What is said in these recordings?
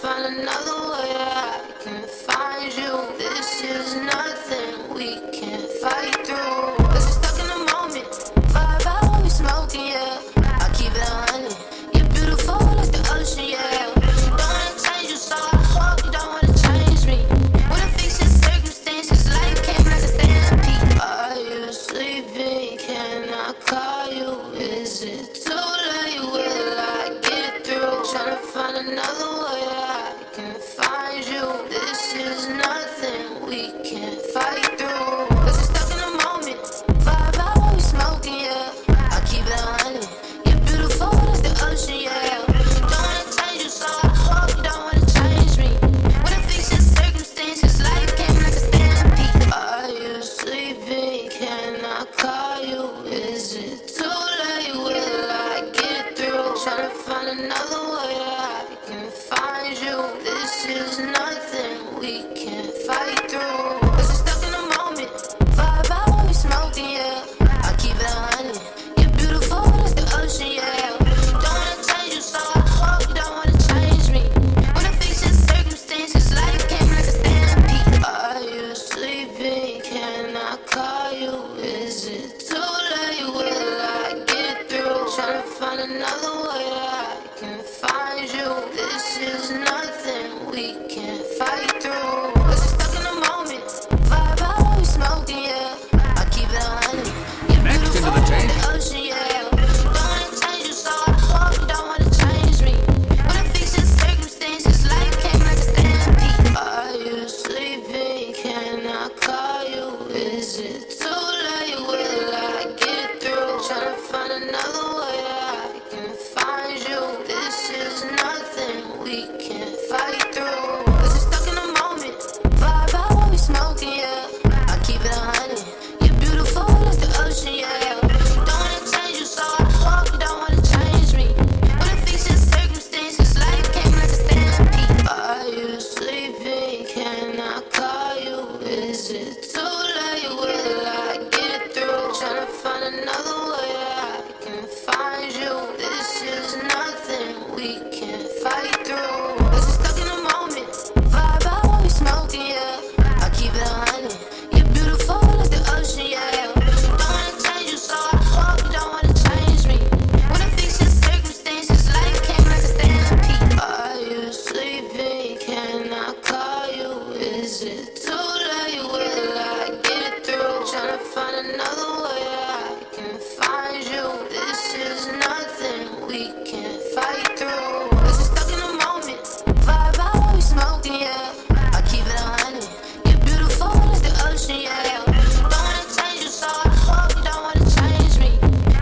find another way I can find you. This is nothing we can't fight through. Cause we're stuck in the moment. Vibe out while we smoking, yeah. I keep it honey. You're beautiful like the ocean, yeah. Don't wanna change you, so I hope you don't wanna change me. Wanna fix your circumstances, life came like a stampede. Are you sleeping? Can I call you? Is it too late? Will I get through? Tryna find another way I can find you. This is nothing we can't fight through. Cause we're stuck in the moment. Vibe out while we smoking, yeah. I keep it honey. You're beautiful like the ocean, yeah. Don't wanna change you, so I hope you don't wanna change me. Wanna fix your circumstances, life came like a stampede. Are you sleeping? Can I call you? Is it too late? Will I get through? Tryna find another way I can find you. This is nothing we can't fight through. Cause we're stuck in the moment. Vibe out while we smoking, yeah. I keep it honey. You're beautiful like the ocean, yeah. Don't wanna change you, so I hope you don't wanna change me. Wanna fix your circumstances, life came like a stampede. Are you sleeping? Can I call you? Is it too late? Will I get through? Tryna find another way I can find you. This is nothing we can't fight through. Cause we're stuck in the moment. Vibe out while we smoking, yeah. I keep it honey. You're beautiful like the ocean, yeah. Don't wanna change you, so I hope you don't wanna change me. Wanna fix your circumstances, life came like a stampede. Are you sleeping? Can I call you? Is it too late? Will I get through? Tryna find another way I can find you. This is nothing we can't fight through. Cause we're stuck in the moment. Vibe out while we smoking, yeah. I keep it honey. You're beautiful like the ocean, yeah. Don't wanna change you, so I hope you don't wanna change me. Wanna fix your circumstances, life came like a stampede. Are you sleeping? Can I call you? Is it too late? Will I get through? Tryna find another way I can find you. This is nothing we can't fight through. Cause we're stuck in the moment. Vibe out while we smoking, yeah. I keep it honey. You're beautiful like the ocean, yeah. Don't wanna change you, so I hope you don't wanna change me. Wanna fix your circumstances, life came like a stampede. Are you sleeping? Can I call you? Is it too late? Will I get through? Tryna find another way I can find you. This is nothing we can't fight through. Cause we're stuck in the moment. Vibe out while we smoking, yeah. I keep it honey. You're beautiful like the ocean, yeah. Don't wanna change you, so I hope you don't wanna change me.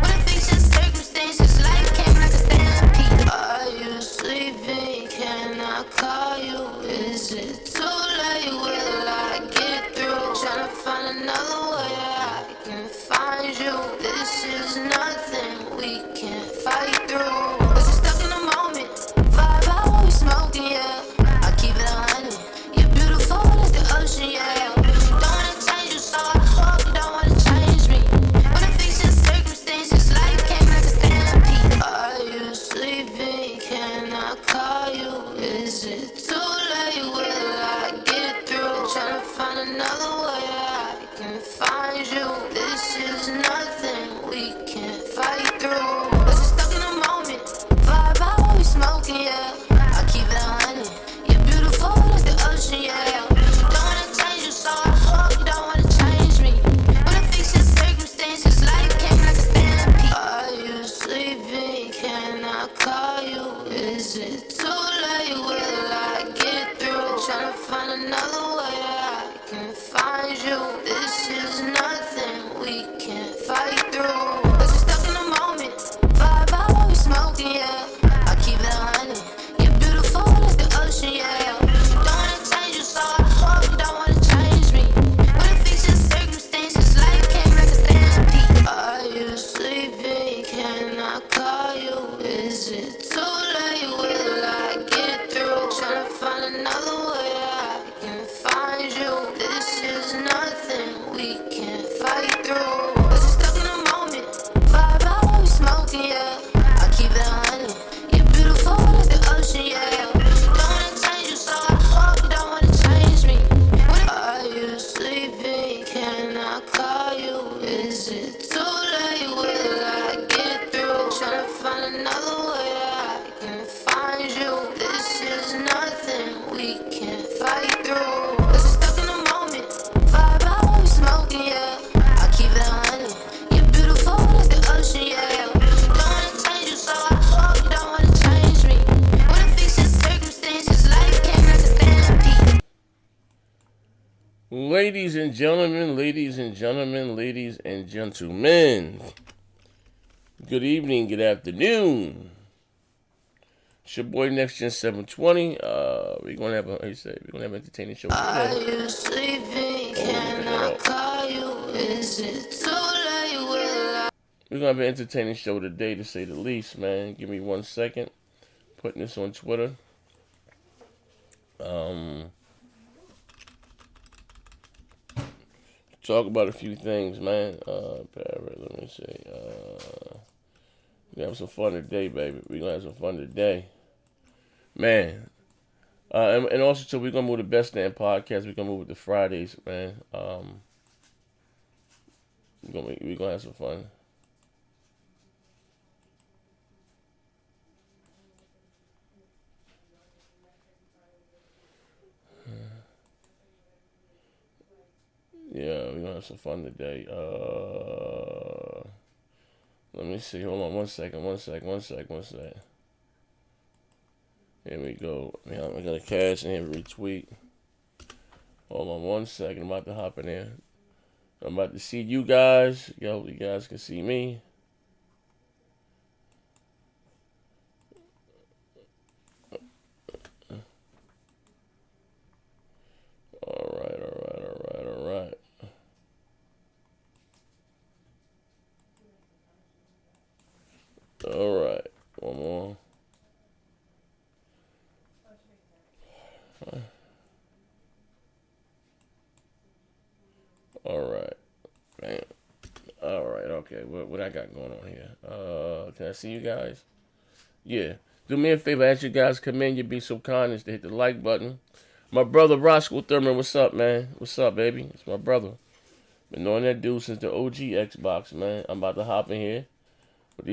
Wanna fix your circumstances, life came like a stampede. Are you sleeping? Can I call you? Is it too late? Will I get through? Tryna find another way I can find you. This is nothing we can't fight through. Cause we're stuck in the moment. Vibe out while we smoking, yeah. I keep it honey. You're beautiful like the ocean, yeah. Don't wanna change you, so I hope you don't wanna change me. Wanna fix your circumstances, life came like a stampede. Are you sleeping? Can I call you? Is it too late? Will I get through? Tryna find another way I can find you. This is nothing we can't fight through. Cause we're stuck in the moment. Vibe out while we smoking, yeah. I keep it honey. You're beautiful like the ocean, yeah. Don't wanna change you, so I hope you don't wanna change me. Wanna fix your circumstances, life came like a stampede. Are you sleeping? Can I call you? Is it too late? Will I get through? Tryna find another way I can find you. This is nothing we can't fight through. Cause we're stuck in the moment. Vibe out while we smoking, yeah. I keep it honey. You're beautiful like the ocean, yeah. Don't wanna change you, so I hope you don't wanna change me. Wanna fix your circumstances, life came like a stampede. Are you sleeping? Can I call you? Is it too late? Will I get through? Tryna find another way I can find we can't fight through. Cause we're stuck in the moment. Vibe out, we smoking, yeah. I keep it 100. You're beautiful like the ocean, yeah. Don't wanna change you, so I hope you don't wanna change me. Wanna fix your circumstances, life can't understand me. Ladies and gentlemen, good evening, good afternoon. It's your boy Next Gen 720. We're gonna have an entertaining show today. Are you sleeping? Can I call you? Is it too late? We're gonna have an entertaining show today, to say the least, man. Give me 1 second. Putting this on Twitter. Talk about a few things, man. Let me see. We're gonna have some fun today, baby. We're gonna have some fun today, man. And also, too, we're gonna move the Best Damn Podcast. We're gonna move it to Fridays, man. We're gonna have some fun. Yeah, we're gonna have some fun today. Let me see. Hold on 1 second. Here we go. Yeah, I got a cash and retweet. Hold on 1 second. I'm about to hop in there. I'm about to see you guys. Yo, you guys can see me. All right. All right. One more. All right. Man. All right. Okay. What I got going on here? Can I see you guys? Yeah. Do me a favor. As you guys come in, you'd be so kind as to hit the like button. My brother Roscoe Thurman, what's up, man? What's up, baby? It's my brother. Been knowing that dude since the OG Xbox, man. I'm about to hop in here.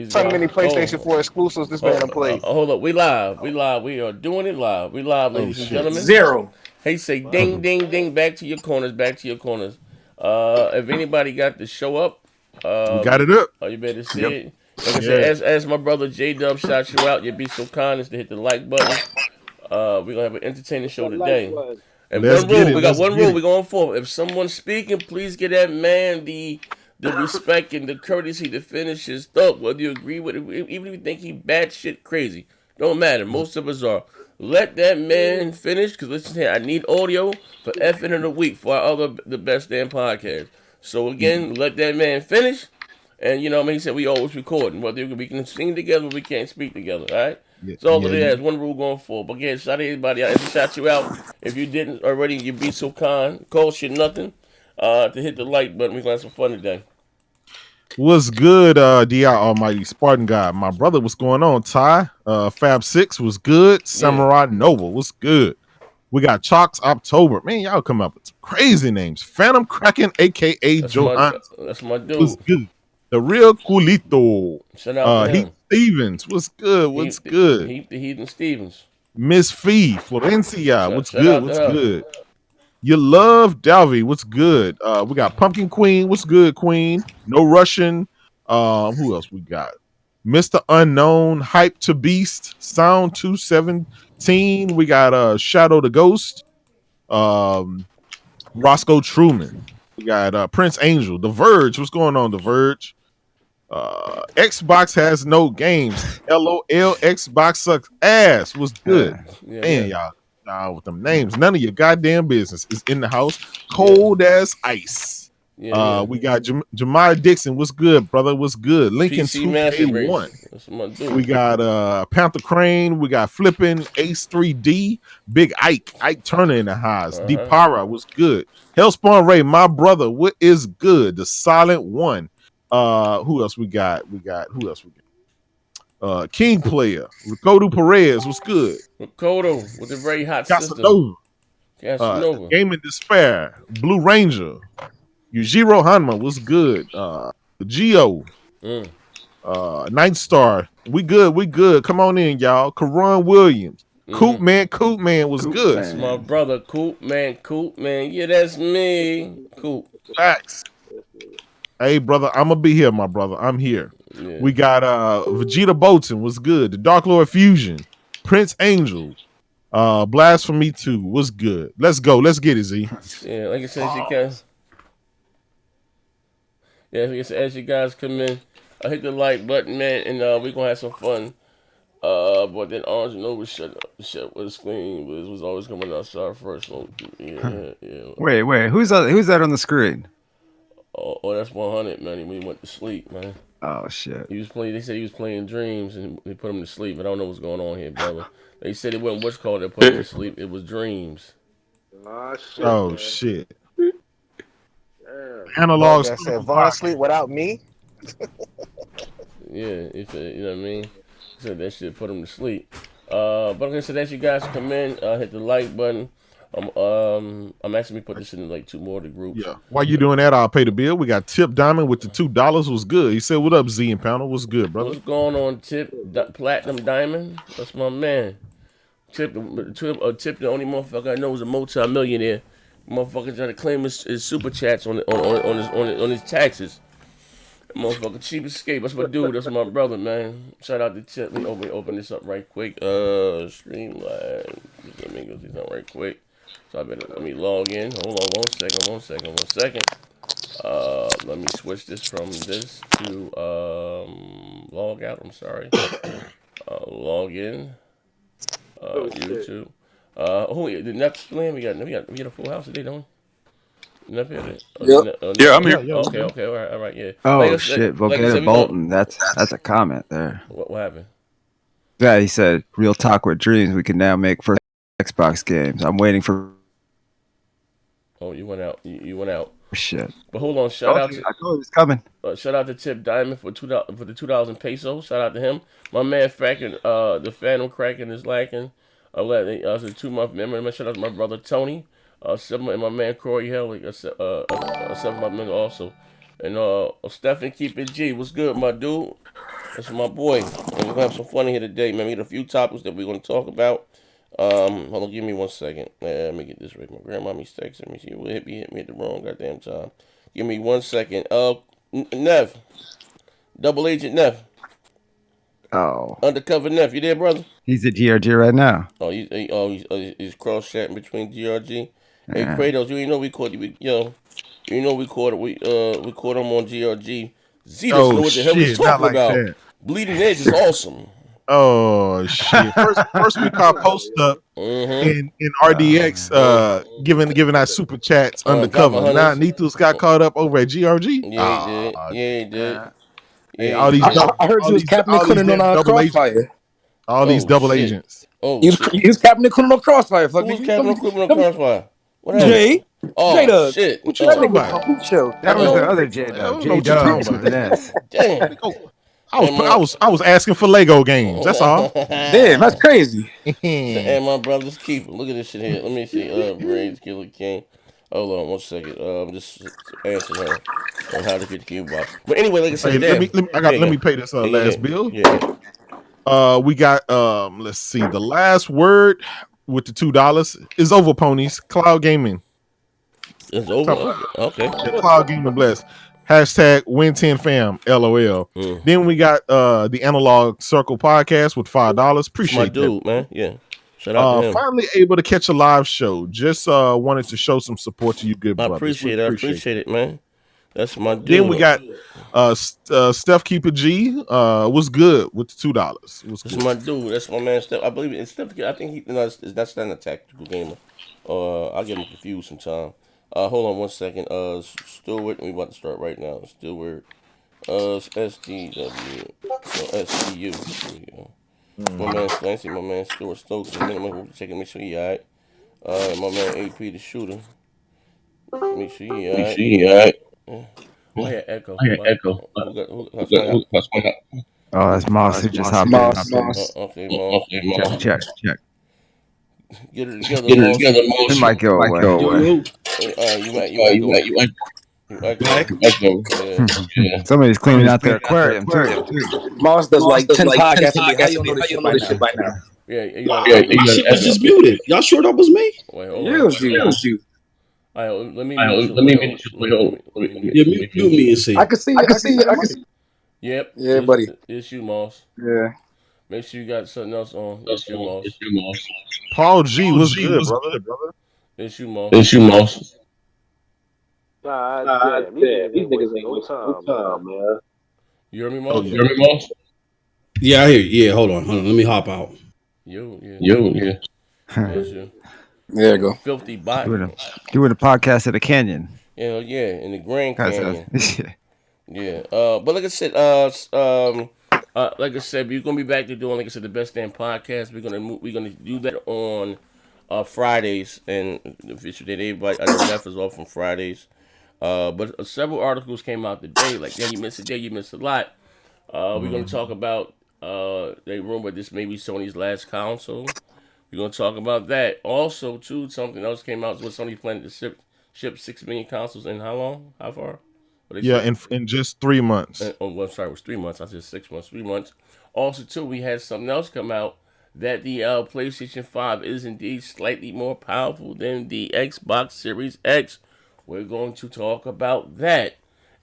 So many PlayStation 4 exclusives this man played. Hold up, we live. We are doing it live. We live, ladies and gentlemen. 0. Hey, say ding, ding, ding. Back to your corners. If anybody got the show up, we got it up. Oh, you better see it. Like I said, as my brother J Dub shot you out, you'd be so kind as to hit the like button. We're gonna have an entertaining show today. And one rule, we got one rule. We're going for. If someone's speaking, please give that man the respect and the courtesy to finish his thought, whether you agree with it, even if you think he batshit crazy. Don't matter. Most of us are. Let that man finish, because listen here, I need audio for effing in a week for the Best Damn Podcast. So again, let that man finish, and you know, he said we always recording, whether we can sing together or we can't speak together, all right? It's all it is. One rule going forward. But again, shout out to everybody out. If we shot you out, if you didn't already, you'd be so kind. Cost you nothing to hit the like button. We're going to have some fun today. What's good, DI Almighty Spartan God? My brother, what's going on? Ty, Fab 6 was good. Samurai Noble was good. We got Chalks October. Man, y'all come up with some crazy names. Phantom Kraken, a.k.a. Johannes. That's my dude. Was good. The real Coolito. Shout out to him. Heath Stevens. What's good? What's good? Heath the Heathen Stevens. Miss Fee. Florencia. What's good? What's good? You love Dalvy. What's good? We got Pumpkin Queen. What's good, Queen? No Russian. Who else we got? Mr. Unknown, Hype to Beast, Sound 217. We got Shadow the Ghost. Roscoe Truman. We got Prince Angel. The Verge. What's going on, The Verge? Xbox has no games. LOL. Xbox sucks ass. What's good? Man, y'all with them names. None of your goddamn business is in the house. Cold as ice. We got Jemiah Dixon. What's good, brother? What's good? Lincoln 2K1. We got Panther Crane. We got Flippin' Ace 3D. Big Ike Turner in the house. Deepara. What's good? Hellspawn Ray, my brother. What is good? The Silent One. Who else we got? Who else we got? King Player. Ricardo Perez. What's good? Ricardo with a very hot Casanova. Game in Despair. Blue Ranger. Yujiro Hanma. What's good? Geo. Night Star. We good. Come on in, y'all. Karan Williams. Coop Man was good. That's my brother, Coop Man. Yeah, that's me, Coop. Facts. Hey, brother, I'm gonna be here, my brother. I'm here. Yeah. We got Vegeta Bolton was good. The Dark Lord Fusion, Prince Angel, Blasphemy 2 was good. Let's go. Let's get it, Z. Yeah, like I said, you guys. Yeah, like I said, as you guys come in, hit the like button, man, and we're gonna have some fun. But then Orange Nova shut with the screen was always coming outside first. Yeah. Wait, who's that on the screen? Oh, that's 100, man. When he went to sleep, man. Oh shit. He was playing. They said he was playing Dreams, and they put him to sleep. I don't know what's going on here, brother. They said it wasn't what's called that put him to sleep. It was Dreams. Oh shit. Analog. That said, Vaughn sleep without me. Yeah, you know what I mean. He said that shit put him to sleep. But like I said, as you guys come in, hit the like button. I'm actually put this in like 2 more of the groups. Yeah. While you doing that, I'll pay the bill. We got Tip Diamond with the $2 was good. He said, "What up, Z and Panel? What's good, brother? What's going on, Tip Platinum Diamond? That's my man. Tip, the only motherfucker I know is a multi-millionaire. Motherfucker trying to claim his super chats on his taxes. Motherfucker cheap escape. That's my dude. That's my brother, man. Shout out to Tip. Let me open this up right quick. Streamline. Let me go do something right quick. So let me log in. Hold on one second. Let me switch this from this to log out. I'm sorry. Log in. YouTube. The next land we got a full house today, don't we? Yep. Yeah, I'm here. Okay, all right, yeah. Oh shit, Volcano Bolton. That's a comment there. What happened? Yeah, he said, "Real talk with dreams. We can now make first Xbox games. I'm waiting for." Oh, you went out. You went out. Shit. But hold on. Shout out to. I told you it's coming. Shout out to Tip Diamond for the 2,000 pesos. Shout out to him. My man Fracking, the Phantom Cracking is lacking. It's a 2-month memory. Shout out to my brother Tony. 7 and my man Corey Hellick. 7-month memory also. And Stephen Keep It G. What's good, my dude? That's my boy. And we're gonna have some fun here today, man. We got a few topics that we're gonna talk about. Hold on, give me 1 second. Let me get this right. My grandmommy's texting me. She will hit me at the wrong goddamn time. Give me 1 second. Nev. Double Agent Nev. Oh. Undercover Nev. You there, brother? He's at GRG right now. Oh, he's cross-chatting between GRG. Hey, Kratos, you ain't know we caught you. You know we caught him on GRG. Z doesn't know what the hell he's talking about. That. Bleeding Edge is awesome. Oh shit! First we caught Post Up in RDX, giving our super chats undercover. Now Nethos got caught up over at GRG. Yeah, he did. Yeah, all these. I heard you was Captain Conan on Crossfire. All these double agents. Oh, you was Captain Conan on Crossfire. Who was Captain Conan on Crossfire? What happened? Jay. Oh, J-Dub. Shit. What you talking about? That was the other J-Dub. J-Dub with an S. Damn. I was asking for Lego games. That's all. Damn, that's crazy. And my brother's keeper. Look at this shit here. Let me see. Brains Killer King. Hold on 1 second. I'm just answering her on how to get the cube box. But anyway, like I said, let me pay this last bill. Yeah. We got let's see. The last word with the $2 is over, ponies. Cloud Gaming. It's over. Okay. Yeah, Cloud Gaming bless. Hashtag Win10Fam. LOL. Then we got the Analog Circle podcast with $5. Appreciate my dude, that, man. Yeah. Shout out to him. Finally able to catch a live show. Just wanted to show some support to you, good brothers. I appreciate it, man. That's my dude. Then we got Steph Keeper G. Was good with the $2. That's my dude. That's my man Steph. I believe it's Steph. I think that's not a tactical gamer. I get him confused sometimes. Hold on 1 second. Stewart, we about to start right now. Stewart, STW, STU. There we go. My man Clancy, my man Stuart Stokes, checking, make sure he alright. My man AP the shooter. Make sure he alright. Yeah. I hear echo. Oh, that's Moss who just hopped in. Okay, Moss. Check. Get it together, Moss. It might go away. Yeah. Somebody's cleaning out their aquarium too. Moss does like 10 podcasts. How you know this shit by now? Yeah, you got My shit was just muted. Y'all sure that was me? Wait, hold Yeah, on. you. All right, let me mute you. Let me mute Yeah, mute me and see. I can see you. I can see you. I can see. Yep. Yeah, buddy. It's you, Moss. Yeah. Make sure you got something else on. It's you, Moss. Paul G was good, brother. It's you, Moss. God damn, these niggas ain't wasting no time, man. You hear me, Oh Moss? yeah. Yeah, I hear you. Yeah, hold on. Let me hop out. Yeah. It's you. There you go. Filthy bot. Doing a podcast at a canyon. Yeah, in the Grand That's- Canyon. Yeah. But like I said, we're gonna be back to doing, like I said, the best damn podcast. We're gonna do that on Fridays, and the official date. Everybody, I know Neff is off on Fridays. But several articles came out today. Like, yeah, you missed a day, you missed a lot. We're gonna talk about they rumor this may be Sony's last console. We're gonna talk about that. Also, too, something else came out. What Sony planning to ship 6 million consoles in how long? How far? Yeah, in just 3 months. It was 3 months. I said 6 months. 3 months. Also, too, we had something else come out that the PlayStation 5 is indeed slightly more powerful than the Xbox Series X. We're going to talk about that.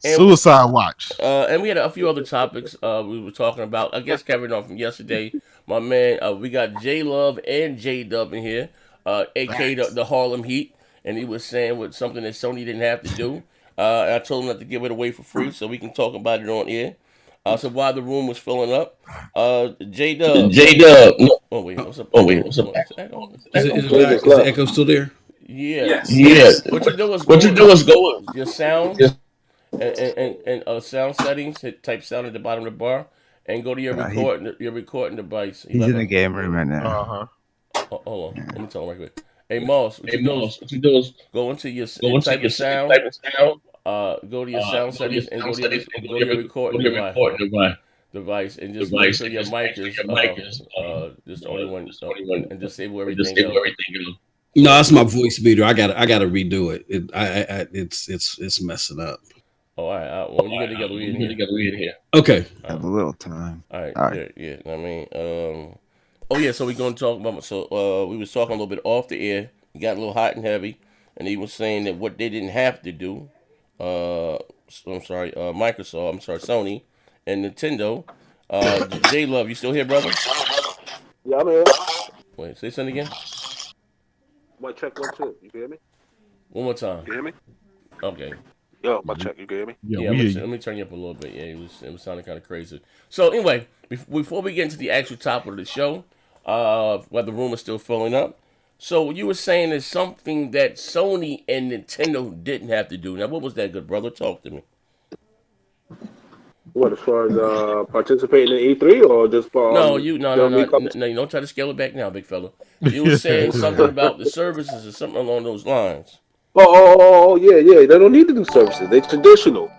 And Suicide Watch. And we had a few other topics we were talking about. I guess carrying on from yesterday, my man, we got J Love and J Dub in here, aka the Harlem Heat, and he was saying with something that Sony didn't have to do. I told him not to give it away for free, so we can talk about it on air. So while the room was filling up, J Dub. Oh wait, what's up? Is the echo still there? Yeah. Yes. What you do is go your sound. And sound settings, hit type sound at the bottom of the bar, and go to your recording device. He's in the game room right now. Hold on, let me tell him right quick. Hey Moss, what you do is go into your type of sound. Go to your sound settings and go to your recording device, and just make sure your mic is just the only one, and disable everything else. No, that's my voice meter. I gotta redo it. It's messing up. Oh, all right. Well, when you get together, we in here. Okay. Have a little time. All right. Yeah. I mean, oh yeah. So we're gonna talk about. So we was talking a little bit off the air. We got a little hot and heavy, and he was saying that what they didn't have to do. Microsoft. I'm sorry, Sony, and Nintendo. J Love, you still here, brother? Yeah, I'm here. Wait, say something again. Check 1 2. You can hear me? One more time. You hear me? Okay. Yo, check. You can hear me? Yeah, let me turn you up a little bit. Yeah, it was sounding kind of crazy. So anyway, before we get into the actual topic of the show, while the room is still filling up, so you were saying there's something that Sony and Nintendo didn't have to do. Now, what was that, good brother? Talk to me. What, as far as participating in E3 or just for No, you don't try to scale it back now, big fella. You were saying something about the services or something along those lines. Yeah. They don't need to do services. They're traditional.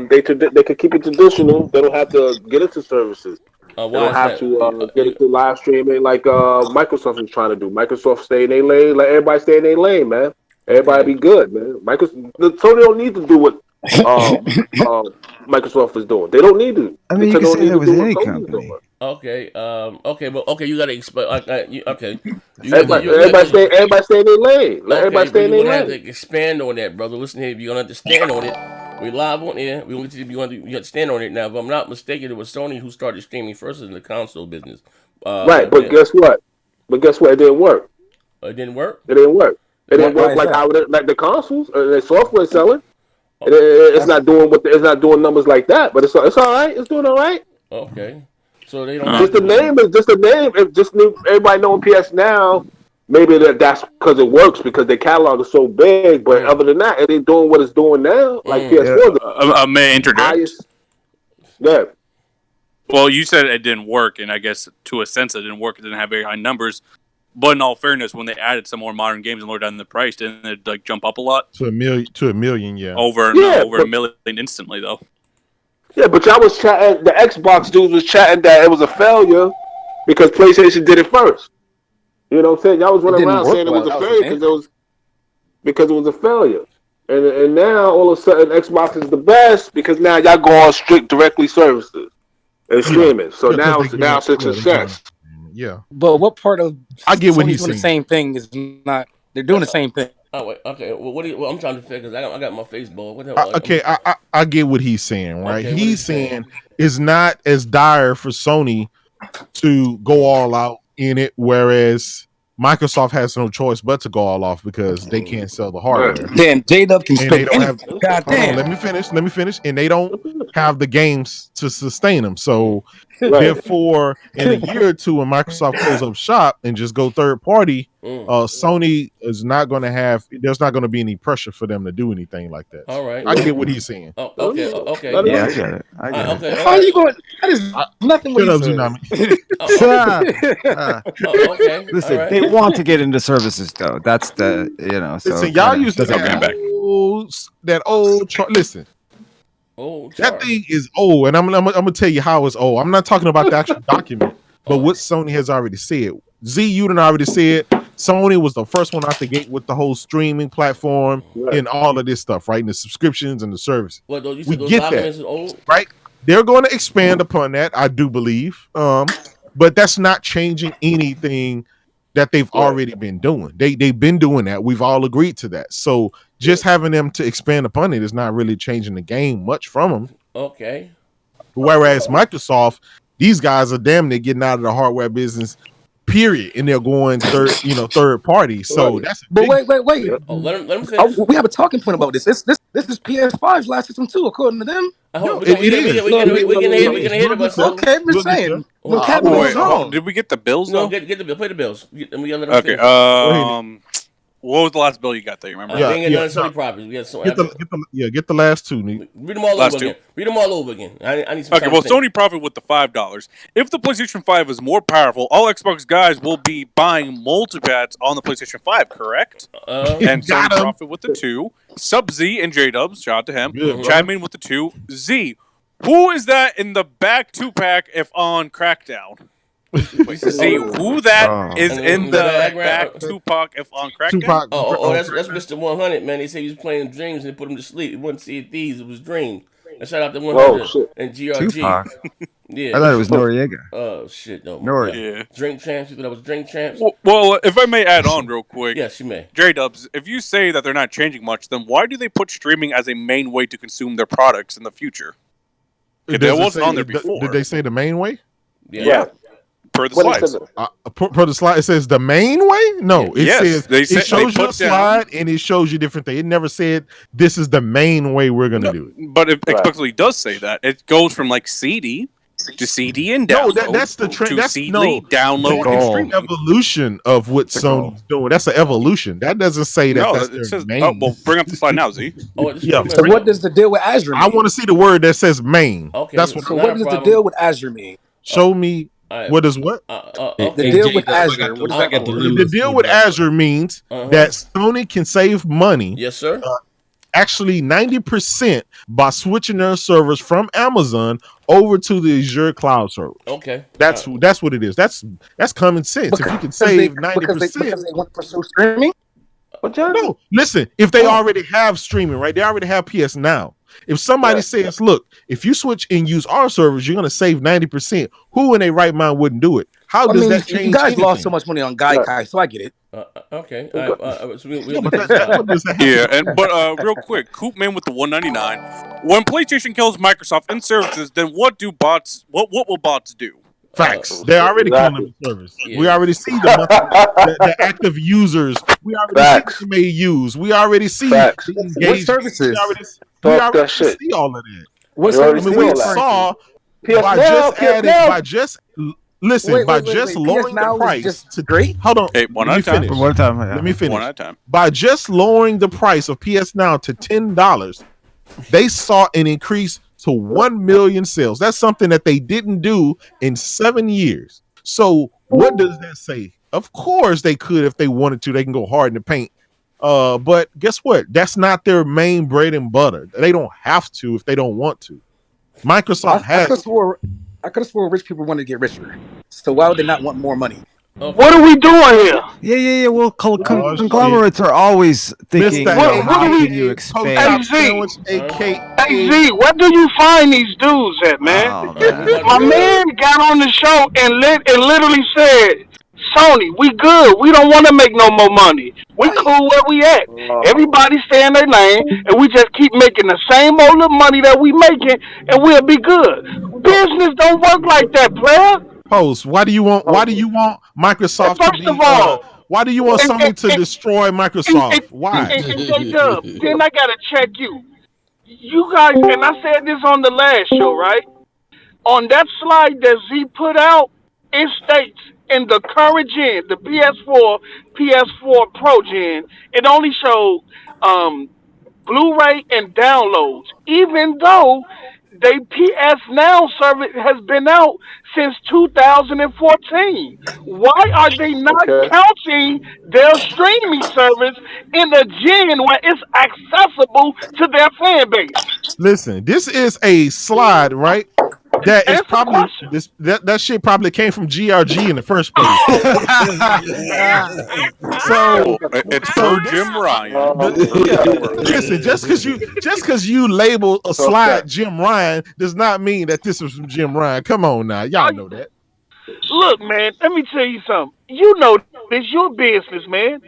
They can keep it traditional. They don't have to get into services. They don't have to get into live streaming like Microsoft is trying to do. Microsoft stay in their lane. Let everybody stay in their lane, man. Everybody be good, man. Sony don't need to do what Microsoft is doing. They don't need to. I mean, you can say that with any company. Okay. You got to explain. Okay. Everybody stay in their lane. Let everybody stay in their lane. Have to expand on that, brother. Listen here, if you're gonna understand on it, we live on air. We want you to stand on it now. If I'm not mistaken, it was Sony who started streaming first in the console business. Right, but guess what? It didn't work. It didn't work. It didn't work like the consoles. The software selling. It's not doing numbers like that, but it's all right. It's doing all right. Okay, so they don't. Just the name. If everybody knowing PS now. Maybe that's because it works because their catalog is so big. But other than that, it ain't doing what it's doing now. Like PS4. May I interject? Yeah. Well, you said it didn't work, and I guess to a sense it didn't work. It didn't have very high numbers. But in all fairness, when they added some more modern games and lowered down the price, didn't it like jump up a lot? To a million, yeah. Over a million instantly, though. Yeah, but y'all was chatting. The Xbox dudes was chatting that it was a failure because PlayStation did it first. You know what I'm saying? Y'all was running around saying it was a failure because it was a failure. And now all of a sudden Xbox is the best because now y'all go on strict directly services and streaming. So now it's a success. Yeah. But what part of I get what Sony's he's doing saying. the same thing is not? They're doing the same thing. Oh wait, okay. Well, what do you? Well, I'm trying to figure because I got my Facebook. What the hell? Okay, I get what he's saying, right? Okay, He's saying it's not as dire for Sony to go all out in it, whereas Microsoft has no choice but to go all off because they can't sell the hardware. Damn, J-Dub can And they spend don't have. anything. God Hold on, damn. let me finish. And they don't have the games to sustain them. So Right. therefore, in a year or two, when Microsoft close up shop and just go third party, Sony is not going to have. There's not going to be any pressure for them to do anything like that. All right. I get what he's saying. Oh, okay. Okay. Yeah, I get it. I get it. Okay. How are you going? That is nothing. What Shut he up, said. Oh, okay. Listen, All right. they want to get into services though. That's the So Listen, y'all used to Okay, I'm back. that old chart. Listen, Oh, that thing is old, and I'm gonna tell you how it's old. I'm not talking about the actual document, but what Sony has already said. Z, you done already said Sony was the first one out the gate with the whole streaming platform and all of this stuff, right? And the subscriptions and the service. What? You said We those get documents that, is old? right? They're going to expand upon that, I do believe. But that's not changing anything that they've already been doing. They've been doing that. We've all agreed to that. So just having them to expand upon it is not really changing the game much from them. Okay. Whereas Microsoft, these guys are damn near getting out of the hardware business, period, and they're going third party. So that's But wait. Oh, let him finish. We have a talking point about this. This is PS5's last system too, according to them. We can hit it, but okay, I'm just saying. When Captain Wait, goes on, did we get the bills? No, though? get the bill. Play the bills. And we gotta let Okay. them finish. What was the last bill you got there? You remember? We ain't got none Sony properties. We got some. Get the last two. Neat. Read them all Last over two. again. Read them all over again. I need some. Okay, time well, to think. Sony profit with the $5. If the PlayStation 5 is more powerful, all Xbox guys will be buying multipads on the PlayStation 5, correct? And Sony profit with the 2. Sub Z and J-Dubs, shout out to him, chime in with the 2. Z, who is that in the back 2-pack if on Crackdown? Wait, see who that is in the back Tupac if on Crackdown? That's Mr. 100, man. They say he was playing Dreams and they put him to sleep. It wasn't See Thieves, it was Dreams. And shout out to 100 and GRG. Tupac. Yeah. I thought it was Noriega. Oh shit, no. Noriega. Yeah. Drink Champs. You thought that was Drink Champs? Well, if I may add on real quick. Yes, you may. J-Dubs, if you say that they're not changing much, then why do they put streaming as a main way to consume their products in the future? That wasn't on there before. Did they say the main way? Yeah. Per the slides. Per the slide, it says the main way. No, it says it shows you a slide and it shows you different things. It never said this is the main way we're going to do it. But it explicitly does say that it goes from like CD to CD and download. No, that's the trend. That's CD, download, and stream. Evolution of what Sony's doing. That's an evolution. That doesn't say that. No, that's it says. main. Oh, well, bring up the slide now, Z. Yeah. So what does the deal with Azure mean? I want to see the word that says main. Okay. That's what. So what does the deal with Azure mean? Show me. What is what? The deal with Azure. The deal with Azure means that Sony can save money. Yes, sir. Actually, 90% by switching their servers from Amazon over to the Azure cloud server. Okay. That's what it is. That's common sense. If you can save 90%, because they want to pursue streaming. No, listen. If they already have streaming, right? They already have PS Now. If somebody says, "Look, if you switch and use our servers, you're going to save 90%," who in their right mind wouldn't do it? How does that change? You guys anything? lost so much money on Gaikai, so I get it. Okay. But real quick, Coopman with the $1.99. When PlayStation kills Microsoft and services, then what will bots do? Facts. They're already killing the service. Yeah. We already see the active users. We already see they use. We already see what services. We already see all of that. What services? We saw by just lowering the price to great. Hold on. Hey, one at a time. Let me finish. One at a time. By just lowering the price of PS Now to $10, they saw an increase to 1 million sales. That's something that they didn't do in 7 years. So what does that say? Of course they could if they wanted to. They can go hard in the paint. But guess what? That's not their main bread and butter. They don't have to if they don't want to. Microsoft has. I could have swore rich people wanted to get richer. So why would they not want more money? Okay. What are we doing here? Yeah. Well, conglomerates are always thinking, how can you expand? Hey, Z, where do you find these dudes at, man? Oh, man. My man got on the show and literally said, Sony, we good. We don't want to make no more money. We cool where we at. Everybody stay in their lane, and we just keep making the same old little money that we making, and we'll be good. Business don't work like that, player. Post. Why do you want Microsoft to be? Why do you want Sony to destroy Microsoft? Why? And J-Dub, then I gotta check you. You guys, and I said this on the last show, right? On that slide that Z put out, it states in the current gen, the PS4 Pro gen, it only showed Blu-ray and downloads, even though they PS Now service has been out since 2014. Why are they not counting their streaming service in the gen where it's accessible to their fan base? Listen, this is a slide, right? That is probably that shit probably came from GRG in the first place. So it's for Jim Ryan. Listen, just because you label a slide Jim Ryan does not mean that this is from Jim Ryan. Come on now, y'all know that. Look, man, let me tell you something. You know this your business, man.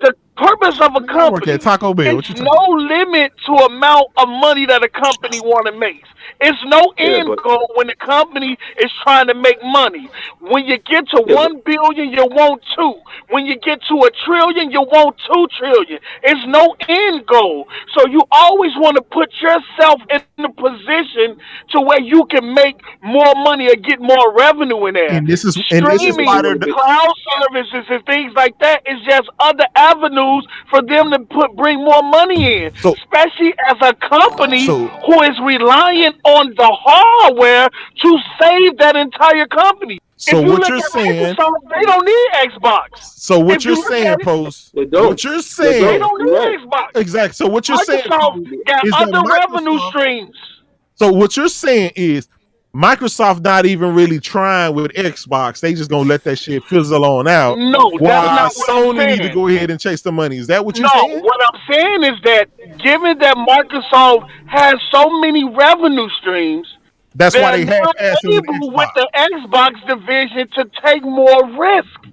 The purpose of a company, work at Taco Bell. it's no limit to amount of money that a company want to make. It's no end goal when the company is trying to make money. When you get to 1 billion, you want 2. When you get to 1 trillion, you want 2 trillion. It's no end goal. So you always want to put yourself in a position to where you can make more money or get more revenue in there. And this is why cloud services and things like that is just other avenues for them to bring more money in, especially as a company who is relying on the hardware to save that entire company. So what you're saying, Microsoft, they don't need Xbox. So what you're saying, Post, what you're saying, they don't need Xbox. Exactly. So what you're saying got other revenue streams. So what you're saying is Microsoft not even really trying with Xbox. They just gonna let that shit fizzle on out. No, that's not what Sony need to go ahead and chase the money. Is that what you're saying? No, what I'm saying is that given that Microsoft has so many revenue streams, that's why they have able with the Xbox division to take more risk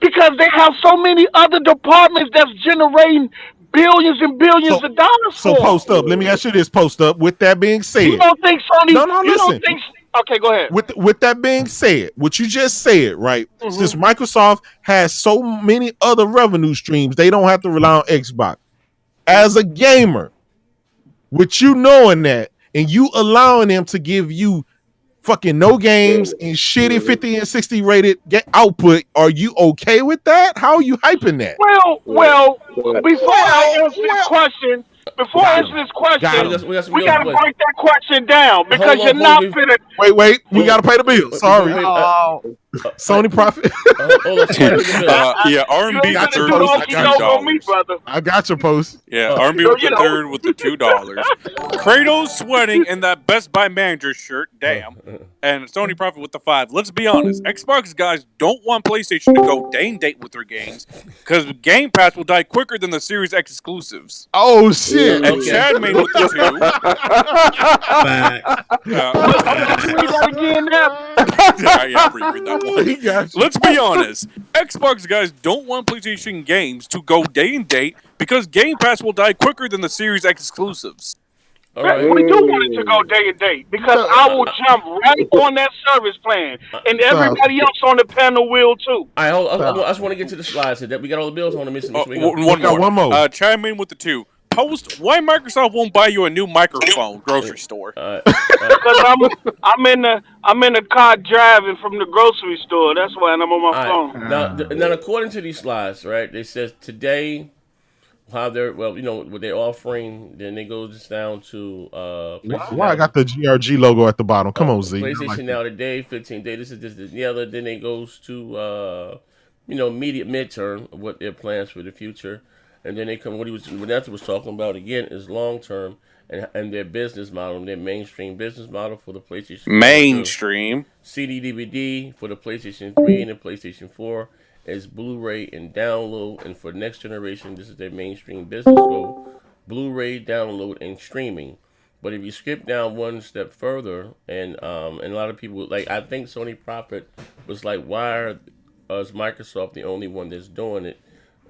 because they have so many other departments that's generating billions and billions of dollars. So Post Up, let me ask you this, Post Up. With that being said, you don't think Sony? No, listen. Okay, go ahead. With that being said, what you just said, right? Since Microsoft has so many other revenue streams, they don't have to rely on Xbox. As a gamer, with you knowing that, and you allowing them to give you fucking no games and shitty 50 and 60 rated output, are you okay with that? How are you hyping that? Well, before I answer this question, we gotta break that question down because you're not finna. Wait, we gotta pay the bill. Sorry. Sony profit. Yeah, R&B the third with the $2. I got your Post. Yeah, R&B with the third with the $2. Kratos sweating in that Best Buy manager shirt, damn. And Sony profit with the 5. Let's be honest, Xbox guys don't want PlayStation to go day and date with their games because Game Pass will die quicker than the Series X exclusives. Oh shit! And Chad made with the 2. Read that again now. Yeah, reread that. Let's be honest. Xbox guys don't want PlayStation games to go day and date because Game Pass will die quicker than the Series X exclusives. Right. We do want it to go day and date because I will jump right on that service plan and everybody else on the panel will too. I just want to get to the slides. That we got all the bills on the mission. One more. Chime in with the 2. Post, why Microsoft won't buy you a new microphone grocery store? Because I'm in the car driving from the grocery store. That's why I'm on my phone. Now, according to these slides, right? They says today how they're what they're offering. Then it goes down to why I got the GRG logo at the bottom. Come on, Z. PlayStation Now today, 15 days. This is the other. Then it goes to immediate midterm what their plans for the future. And then they come. What Vanessa was talking about again is long term and their business model, their mainstream business model for the PlayStation 4 and 2. Mainstream. CD DVD for the PlayStation 3 and the PlayStation 4 is Blu-ray and download, and for next generation, this is their mainstream business goal: Blu-ray, download, and streaming. But if you skip down one step further, and a lot of people like, I think Sony Profit was like, why is Microsoft the only one that's doing it?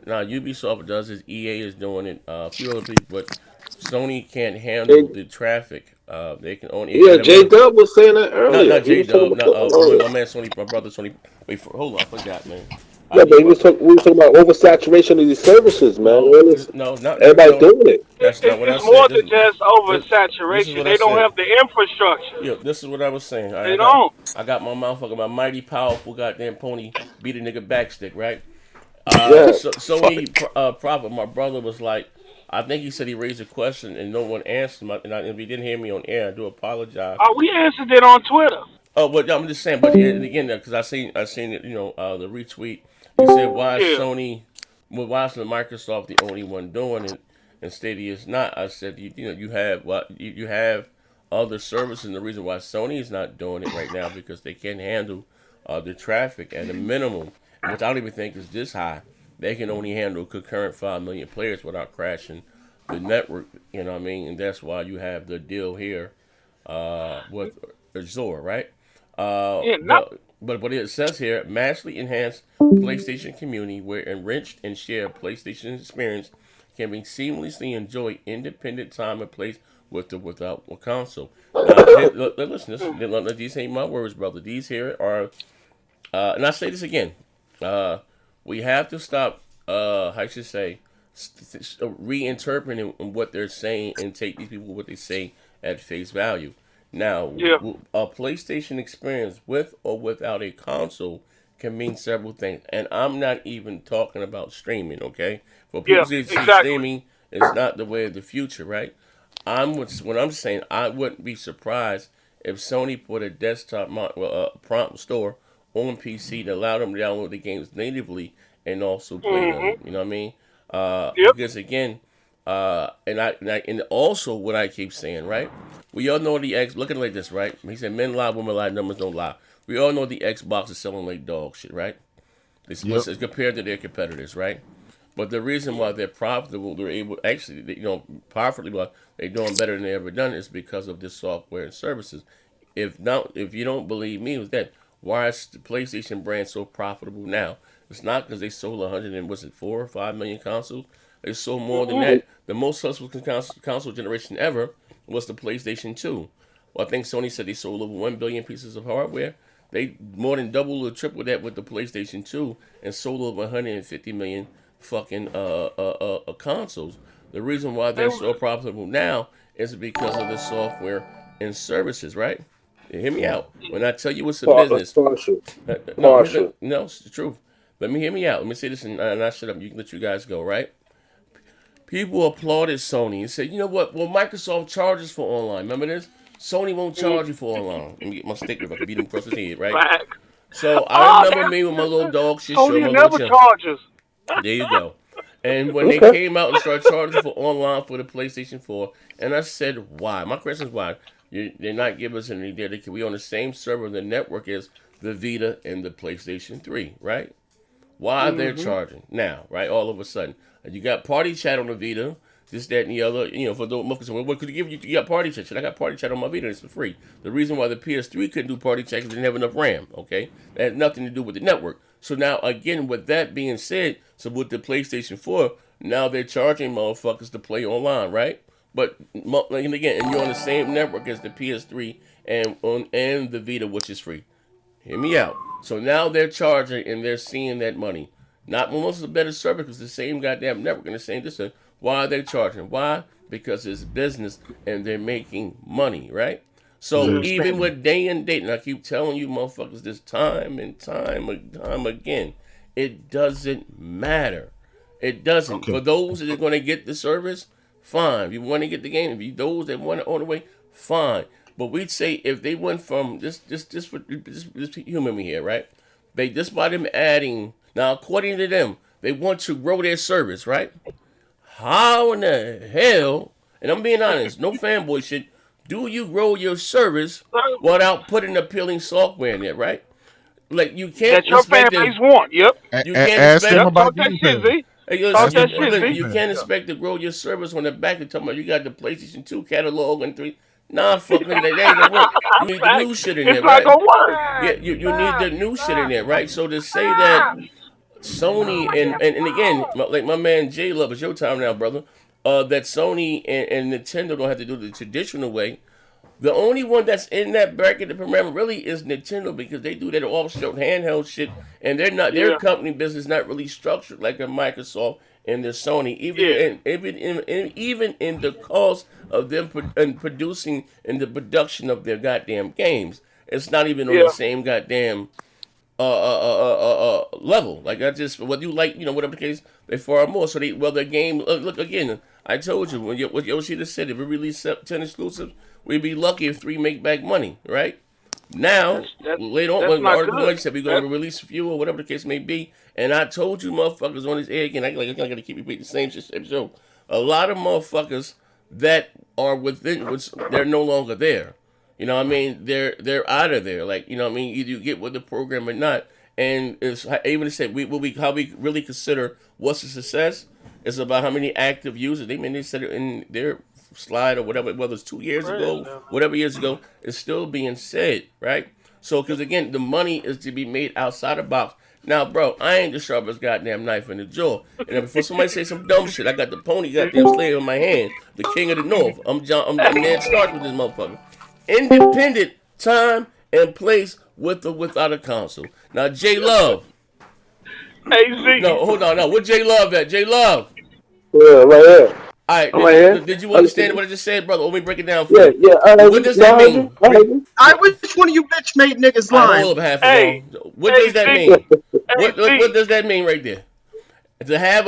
Now Ubisoft does it, EA is doing it, a few other people, but Sony can't handle the traffic. They can only J Dub was saying that earlier. not He J was talking Dub, about not that my, earlier. my man Sony, my brother Sony. Wait, hold on, I forgot, man. Yeah, but we were talking about oversaturation of these services, man. No, not Everybody no. doing it. That's not what I It's said. more than just This is oversaturation. what I They don't said. have the infrastructure. Yeah, this is what I was saying. They don't. I got my motherfucker, my mighty powerful goddamn pony beat a nigga backstick, right? Yeah. So Sony Prophet, my brother was like, I think he said he raised a question and no one answered him. And if he didn't hear me on air, I do apologize. Oh, we answered it on Twitter. Oh, but I'm just saying. But again, because I seen it, the retweet. He said, "Why is Yeah. Sony? Well, why is Microsoft the only one doing it, and Stadia is not?" I said, you have you have other services, and the reason why Sony is not doing it right now because they can't handle the traffic at a minimum, which I don't even think is this high. They can only handle concurrent 5 million players without crashing the network. You know what I mean? And that's why you have the deal here with Azure, right? Yeah, But what it says here, massively enhanced PlayStation community where enriched and shared PlayStation experience can be seamlessly enjoyed independent time and place without a console. Now, listen, these ain't my words, brother. These here are, and I say this again, we have to stop, I should say, reinterpreting what they're saying and take these people what they say at face value. Now, yeah. a PlayStation experience with or without a console can mean several things, and I'm not even talking about streaming. Okay, for people who see streaming, it's not the way of the future, right? When I'm saying I wouldn't be surprised if Sony put a desktop prompt store on PC to allow them to download the games natively and also play them. You know what I mean? Because again, and also what I keep saying, right? We all know the X. Look at it like this, right? He said, "Men lie, women lie, numbers don't lie." We all know the Xbox is selling like dog shit, right? It's compared to their competitors, right? But the reason why they're profitable, they're able actually, profitably, but they're doing better than they ever done is because of this software and services. If you don't believe me with that, why is the PlayStation brand so profitable now? It's not because they sold 100 and was it 4 or 5 million consoles? They sold more than that. The most successful console generation ever was the PlayStation 2. Well, I think Sony said they sold over 1 billion pieces of hardware. They more than double or triple that with the PlayStation 2 and sold over 150 million fucking consoles. The reason why they're so profitable now is because of the software and services, right? Hear me out. When I tell you it's a business, partial. No, it's the truth. Let me hear me out. Let me say this, and I shut up. You can let you guys go, right? People applauded Sony and said, "You know what? Well, Microsoft charges for online. Remember this? Sony won't charge you for online." Let me get my sticker if I can beat him across his head, right? So I remember me with my little dog shit show, my little channel. Charges. There you go. And when they came out and started charging for online for the PlayStation 4, and I said, why? My question is why? They're not giving us any data. We on the same server the network is the Vita and the PlayStation 3, right? Why they're charging now, right? All of a sudden. You got party chat on the Vita, this, that, and the other. For the what could you give you? You got party chat. I got party chat on my Vita. It's for free. The reason why the PS3 couldn't do party chat is they didn't have enough RAM. Okay, that had nothing to do with the network. So now again, with that being said, so with the PlayStation 4, now they're charging motherfuckers to play online, right? But again, and you're on the same network as the PS3 and the Vita, which is free. Hear me out. So now they're charging and they're seeing that money. Not almost a better service because the same goddamn network and the same distance. Why are they charging? Why? Because it's business and they're making money, right? So even with day and date, and I keep telling you motherfuckers this time and time again, it doesn't matter. It doesn't. Okay. For those that are going to get the service, fine. If you want to get the game, if you those that want it on the way, fine. But we'd say if they went from just human here, right? They just by them adding now, according to them, they want to grow their service, right? how in the hell, and I'm being honest, no fanboy shit, do you grow your service without putting appealing software in there, right? Like you can't That your fan expect base to, want. Yep. you can't Ask expect. him Yep. about Talk that Game shit, Pass. Z. Hey, Talk listen, that shit, Z. you can't expect to grow your service when the back is talking about you got the PlayStation 2 catalog and 3. Nah, fuck nigga, that ain't gonna work. You need the new shit in It's there, not right? gonna work. Yeah, you need the new shit in there, right? So to say that Sony and again, like my man J Love, it's your time now, brother. That Sony and Nintendo don't have to do the traditional way. The only one that's in that bracket of parameter really is Nintendo because they do that off-shelf handheld shit, and they're not their Yeah. company business not really structured like a Microsoft and their Sony. Yeah. Even in the cost of them producing and the production of their goddamn games, it's not even on the Yeah. same goddamn level. Like I just whether you like whatever the case, they far more. So their game look again. I told you what Yoshida said. If we release 10 exclusives, we'd be lucky if 3 make back money, right? Now later on, when the not article good. like said we're gonna release a few or whatever the case may be, and I told you motherfuckers on this air again. I gotta keep repeating the same shit. So a lot of motherfuckers that are within, which they're no longer there. You know what I mean? They're out of there. Like, you know what I mean? Either you get with the program or not. And it's even said how we really consider what's a success is about how many active users. They said it in their slide or whatever, whether it's 2 years ago, whatever years ago, it's still being said, right? So, because again, the money is to be made outside the box. Now, bro, I ain't the sharpest goddamn knife in the jaw. And before somebody say some dumb shit, I got the pony goddamn slave in my hand, the king of the north. I'm Ned Stark with this motherfucker. Independent time and place with or without a console. Now, J Love. Hey, Z. No, hold on. No, where J Love at? J Love. Yeah, right here. All right. Right here. Did you understand what I just said, brother? Let me break it down for Yeah, you. yeah. What does that mean? Which one of you bitch made niggas All right, lying? hold up half Hey, of all. What does that Z. mean? Hey, What Z. does that mean right there? To have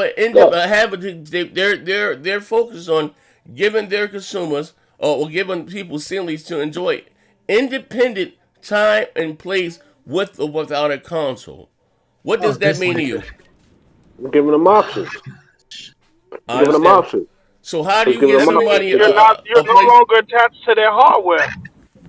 they're focused on giving their consumers or giving people families to enjoy independent time and place with or without a console. What does that mean to you? We're giving them options. I Giving them understand. options. So how do you Giving get them somebody You're a no place? longer attached to their hardware.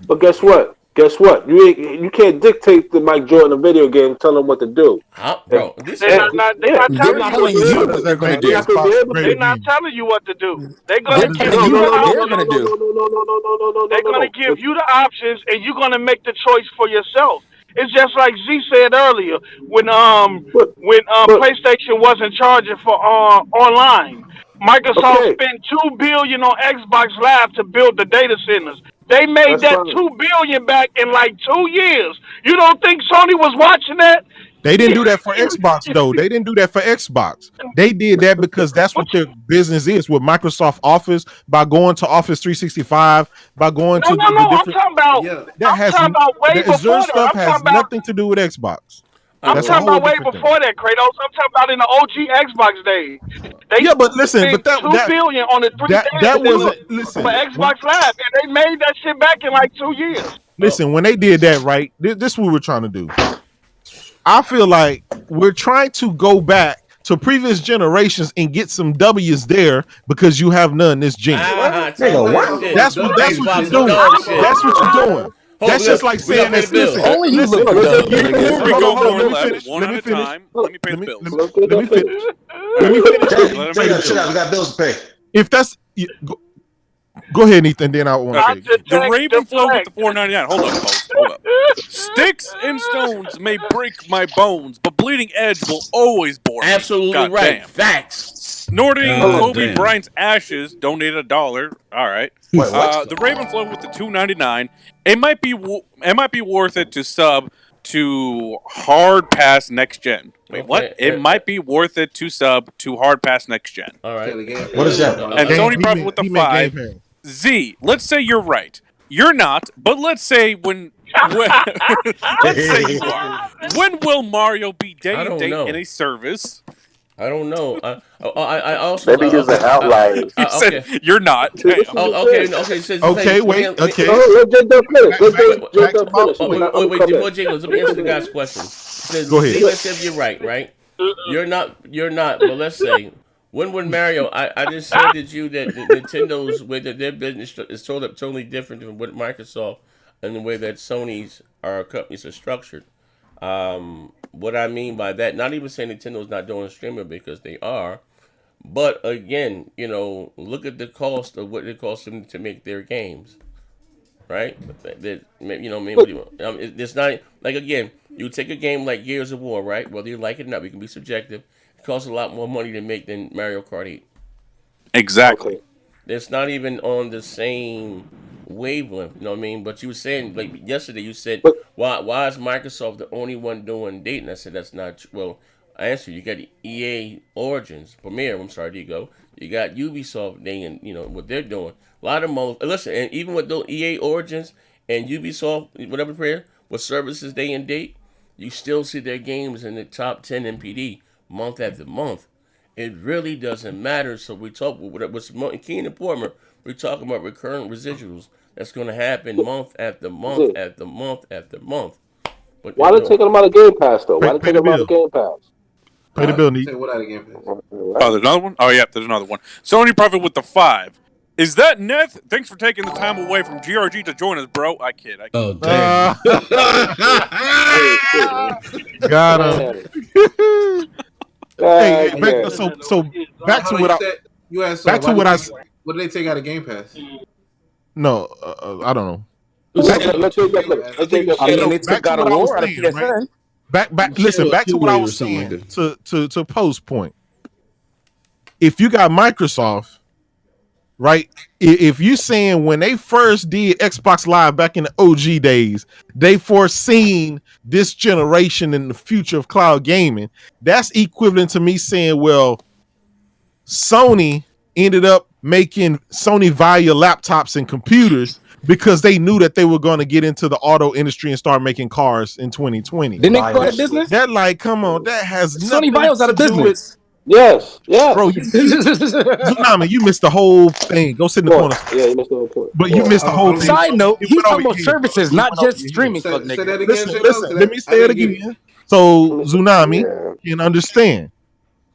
But guess what? You can't dictate to Mike Jordan a video game, tell him what to do. Bro, this They're is not They're telling not you going what to to be do. able to. They're gonna They're do. not going to be able They're to. not telling you what to do. They're They're gonna give telling you you the what they're options. gonna do. They're gonna give you the options, and you're gonna make the choice for yourself. It's just like Z said earlier when But PlayStation wasn't charging for online. Microsoft okay, spent $2 billion on Xbox Live to build the data centers. They made that's that fine. $2 billion back in like 2 years. You don't think Sony was watching that? They didn't do that for Xbox though. They didn't do that for Xbox. They did that because that's what their business is with Microsoft Office, by going to Office 365, by going No, to no, the no. different Yeah. that I'm has talking about way the Azure before that. stuff has nothing to do with Xbox. I'm That's a talking whole about way different thing. before that, Kratos. I'm talking about in the OG Xbox days. They Yeah, but listen, but spent $2 billion on the three data that centers wasn't for listen. Xbox Live, and they made that shit back in like 2 years. When they did that, right? This is what we're trying to do. I feel like we're trying to go back to previous generations and get some W's there because you have none this gen. That's What you're doing. That's what you're doing. That's just like saying that. Listen, Only you listen. look for dumb. Before we go Hold on, more let me left, finish. one Let at me a finish. time. Let me pay the bills. Let me finish. Let me finish. Let him Shut up. We got bills to pay. If that's go ahead, Ethan. Then I want to Okay. say Not The detect, Raven flow with the deflect. $4.99. Hold up, post. Hold up. Sticks and stones may break my bones, but bleeding edge will always bore me. absolutely God right. damn. Facts. Snorting God Kobe damn. Bryant's ashes, donated $1. All right. Wait, what? The Raven flow with the $2.99. It might be worth it to sub to Hard Pass Next Gen. Wait, Okay. what? It might be worth it to sub to Hard Pass Next Gen. All right. What is that? And Sony Profit with the he meant 5. Game Pass. Z, let's say you're right. You're not, but let's say when let's say you are. When will Mario be day I and don't date know. in a service? I don't know. I also Maybe he's an outlier. He okay. said you're not. Damn. Okay. Okay, wait. Okay. Let J-Dub finish. Let J-Dub finish. Wait. Before Jay, let me answer the guy's question. It says, Go ahead. Z, let's say if you're right. You're not. But let's say When would Mario? I just said to you that Nintendo's way that their business is totally different than what Microsoft and the way that Sony's our companies are structured. What I mean by that, not even saying Nintendo's not doing streaming because they are, but again, look at the cost of what it costs them to make their games, right? Maybe it's not like again. You take a game like Gears of War, right? Whether you like it or not, we can be subjective. It costs a lot more money to make than Mario Kart 8. Exactly. Okay. It's not even on the same wavelength. You know what I mean? But you were saying like yesterday, you said But why is Microsoft the only one doing dating? I said that's not true. Well, I answered you got EA Origins, Premiere. I'm sorry, there you go. You got Ubisoft. What they're doing. A lot of them. Listen, and even with those EA Origins and Ubisoft, whatever prayer, what services they in date, you still see their games in the top 10 MPD month after month. It really doesn't matter. So we talk what's key and important. We're talking about recurrent residuals. That's going to happen month after month after month after month. But why they taking them out of Game Pass though? Why they Pay taking the them out of bill. Game Pass? Pay the bill, Say what out of Game Pass? Oh, there's another one? Oh, yeah, there's another one. Sony profit with the 5. Is that Neth? Thanks for taking the time away from GRG to join us, bro. I kid. Oh, damn. Got him. Back to what I said. What did they take out of Game Pass? No, I don't know. They took God of War out of PSN. Back. Listen, back to what I was saying. To Post's point, if you got Microsoft, right? If you saying when they first did Xbox Live back in the OG days, they foreseen this generation in the future of cloud gaming, that's equivalent to me saying, well, Sony ended up making Sony Vaio laptops and computers because they knew that they were going to get into the auto industry and start making cars in 2020. Didn't they go out of business? That come on, that has Sony nothing Vaio's out of business. Yes. Bro, Tsunami, you missed the whole thing. Go sit in the corner. Yeah, you missed the whole point. But you missed the whole thing. Side note, he's talking about services, not just streaming. Say that again. Listen, let me say it again. So Tsunami can understand.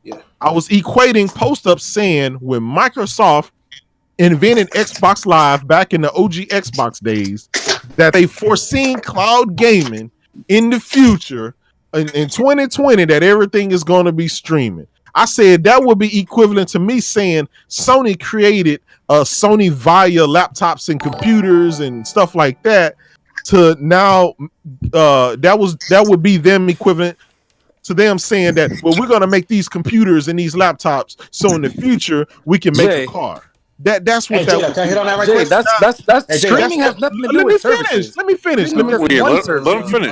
Yeah. I was equating post-up saying when Microsoft invented Xbox Live back in the OG Xbox days, that they foreseen cloud gaming in the future in 2020, that everything is going to be streaming. I said that would be equivalent to me saying Sony created Sony Vaio laptops and computers and stuff like that. To now, that would be them equivalent to them saying that, well, we're going to make these computers and these laptops so in the future we can make a car. That's what that was. Can I hit on that right Jay, quick? that's streaming has nothing to do with services. Let me finish. Let him finish.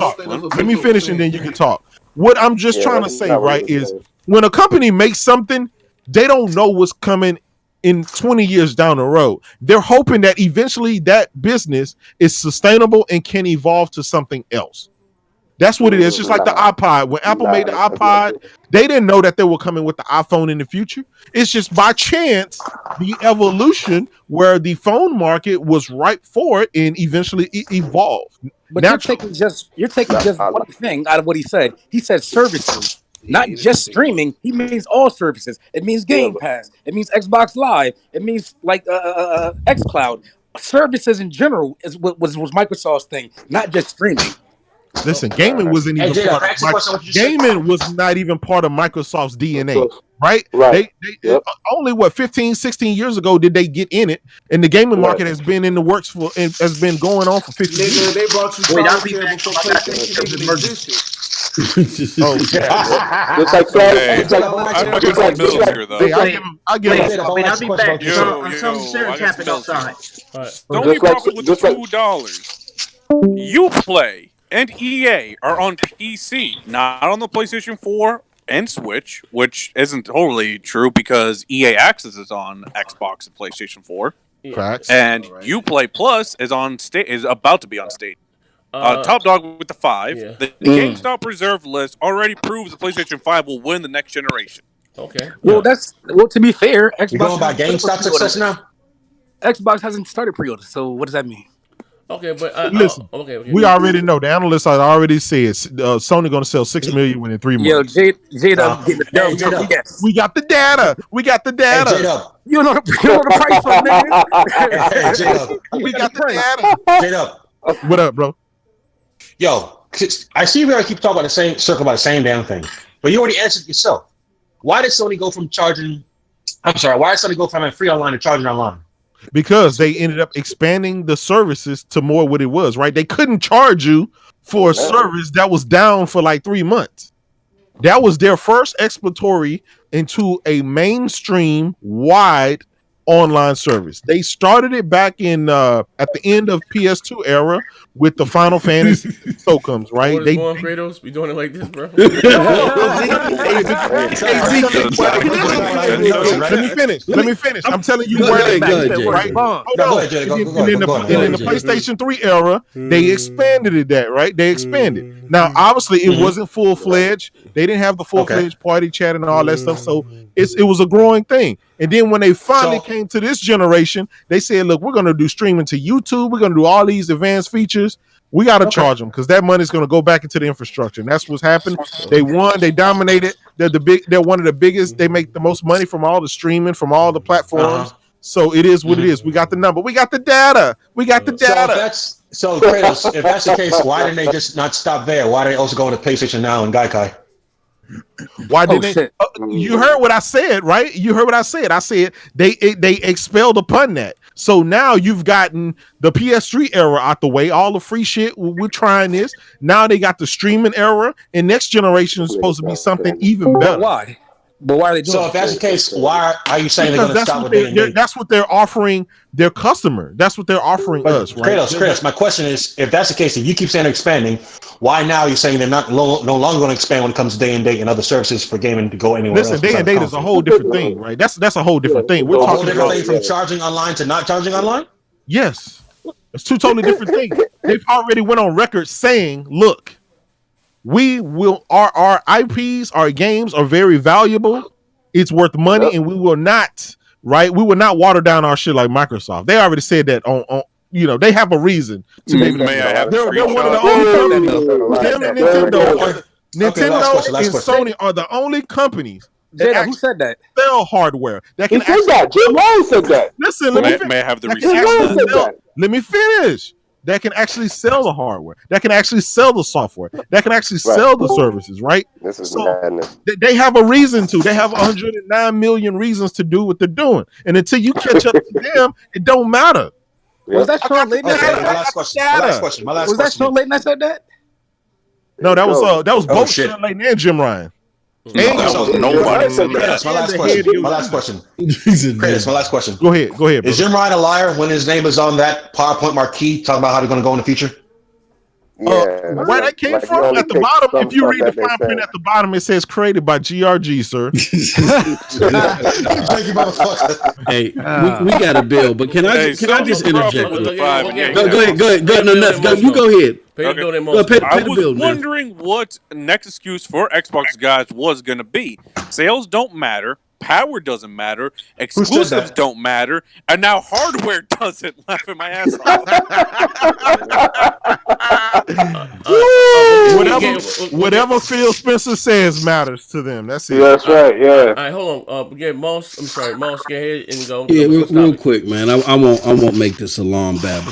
Let me finish and then you can talk. What I'm just trying to say, right, is when a company makes something, they don't know what's coming in 20 years down the road. They're hoping that eventually that business is sustainable and can evolve to something else. That's what it is. Just like the iPod. When Apple made the iPod, they didn't know that they were coming with the iPhone in the future. It's just by chance the evolution where the phone market was ripe for it and eventually it evolved. But you're taking just one thing out of what he said. He said services, not just streaming. He means all services. It means Game Pass. It means Xbox Live. It means like xCloud. Services in general was Microsoft's thing, not just streaming. Listen, gaming wasn't even gaming was not even part of Microsoft's DNA, right? They only 15, 16 years ago did they get in it, and the gaming market has been in the works for and has been going on for 50 years. They brought you solitaire before PlayStation even existed. Oh, just I'll be back. Some serious happened outside. Sony profit with the $2. Uplay and EA are on PC, not on the PlayStation 4 and Switch, which isn't totally true because EA Access is on Xbox and PlayStation 4. Facts. And Uplay Plus is about to be on state. Top dog with the 5. Yeah. The GameStop reserve list already proves the PlayStation 5 will win the next generation. Okay. Well, to be fair, Xbox. You going by GameStop success now? Xbox hasn't started pre-order, so what does that mean? Okay, but listen. Okay. We already know. The analysts are already said Sony going to sell 6 million within 3 months. Yo, J-Dub getting the dub. Yes. We got the data. We got the data. Hey, J-Dub. You know the price on nigga. Hey, J-Dub. We got the data. J-Dub. What up, bro? Yo, I see we already keep talking about the same damn thing. But you already answered yourself. Why did Sony go from charging? I'm sorry. Why did Sony go from having free online to charging online? Because they ended up expanding the services to more what it was, right? They couldn't charge you for a service that was down for like 3 months. That was their first exploratory into a mainstream wide online service. They started it back in at the end of PS2 era with the Final Fantasy SOCOMs, right? What is going, Kratos? We doing it like this, bro? Let me finish. I'm telling you where they right. In the PlayStation 3 era, they expanded it. They expanded. Now, obviously, it wasn't full fledged. They didn't have the full fledged party chat and all that stuff. So it was a growing thing. And then when they finally came to this generation, they said, "Look, we're going to do streaming to YouTube. We're going to do all these advanced features. We got to charge them because that money is going to go back into the infrastructure." And that's what's happened. They won. They dominated. They're one of the biggest. They make the most money from all the streaming, from all the platforms. So it is what it is. We got the number. We got the data. We got the data. So Kratos, if that's the case, why didn't they just not stop there? Why did they also go to PlayStation Now and Gaikai? Why didn't they? You heard what I said, right? You heard what I said. I said they expelled upon that. So now you've gotten the PS3 era out the way, all the free shit. We're trying this. Now they got the streaming era, and next generation is supposed to be something even better. Why? But why are they doing So if that's the case, why are you saying they're going to stop with D&D? That's what they're offering their customer. That's what they're offering us, right? Kratos, my question is, if that's the case, if you keep saying they're expanding, why now you're saying they're no longer going to expand when it comes to day and date and other services for gaming to go anywhere else? Listen, day and date is a whole different thing, right? That's a whole different thing. We're talking a whole different thing from charging online to not charging online? Yes. It's two totally different things. They've already went on record saying, look, our IPs, our games are very valuable. It's worth money, and we will not water down our shit like Microsoft. They already said that on they have a reason to May I have they're one of the only companies. Them and Nintendo and Sony are the only companies that who said that? Sell hardware. That can Jim Ryan said that. Listen, may I have the receipt? Let me finish. That can actually sell the hardware. That can actually sell the software. That can actually sell the services, right? This is madness. They have a reason to. They have 109 million reasons to do what they're doing. And until you catch up to them, it don't matter. Was that Sean Layton? My last question. Was that Sean Layton that said that? No, that was both Sean Layton and Jim Ryan. Nobody said that. My last question. Chris, my last question. Go ahead. Is Jim Ryan a liar when his name is on that PowerPoint marquee talking about how they're going to go in the future? Where that came from? At the bottom, if you read the fine print at the bottom, it says created by GRG, sir. Thank you, motherfucker. Hey, we got a bill, but can I just interject? Go ahead. No, you go ahead. I was wondering what next excuse for Xbox guys was going to be. Sales don't matter. Power doesn't matter. Exclusives don't matter. And now hardware doesn't. Laughing my ass off. Whatever Phil Spencer says matters to them. That's it. That's right. Yeah. All right, hold on. Moss. I'm sorry, Moss. Go ahead and go. Yeah, real quick, man. I won't make this a long babble.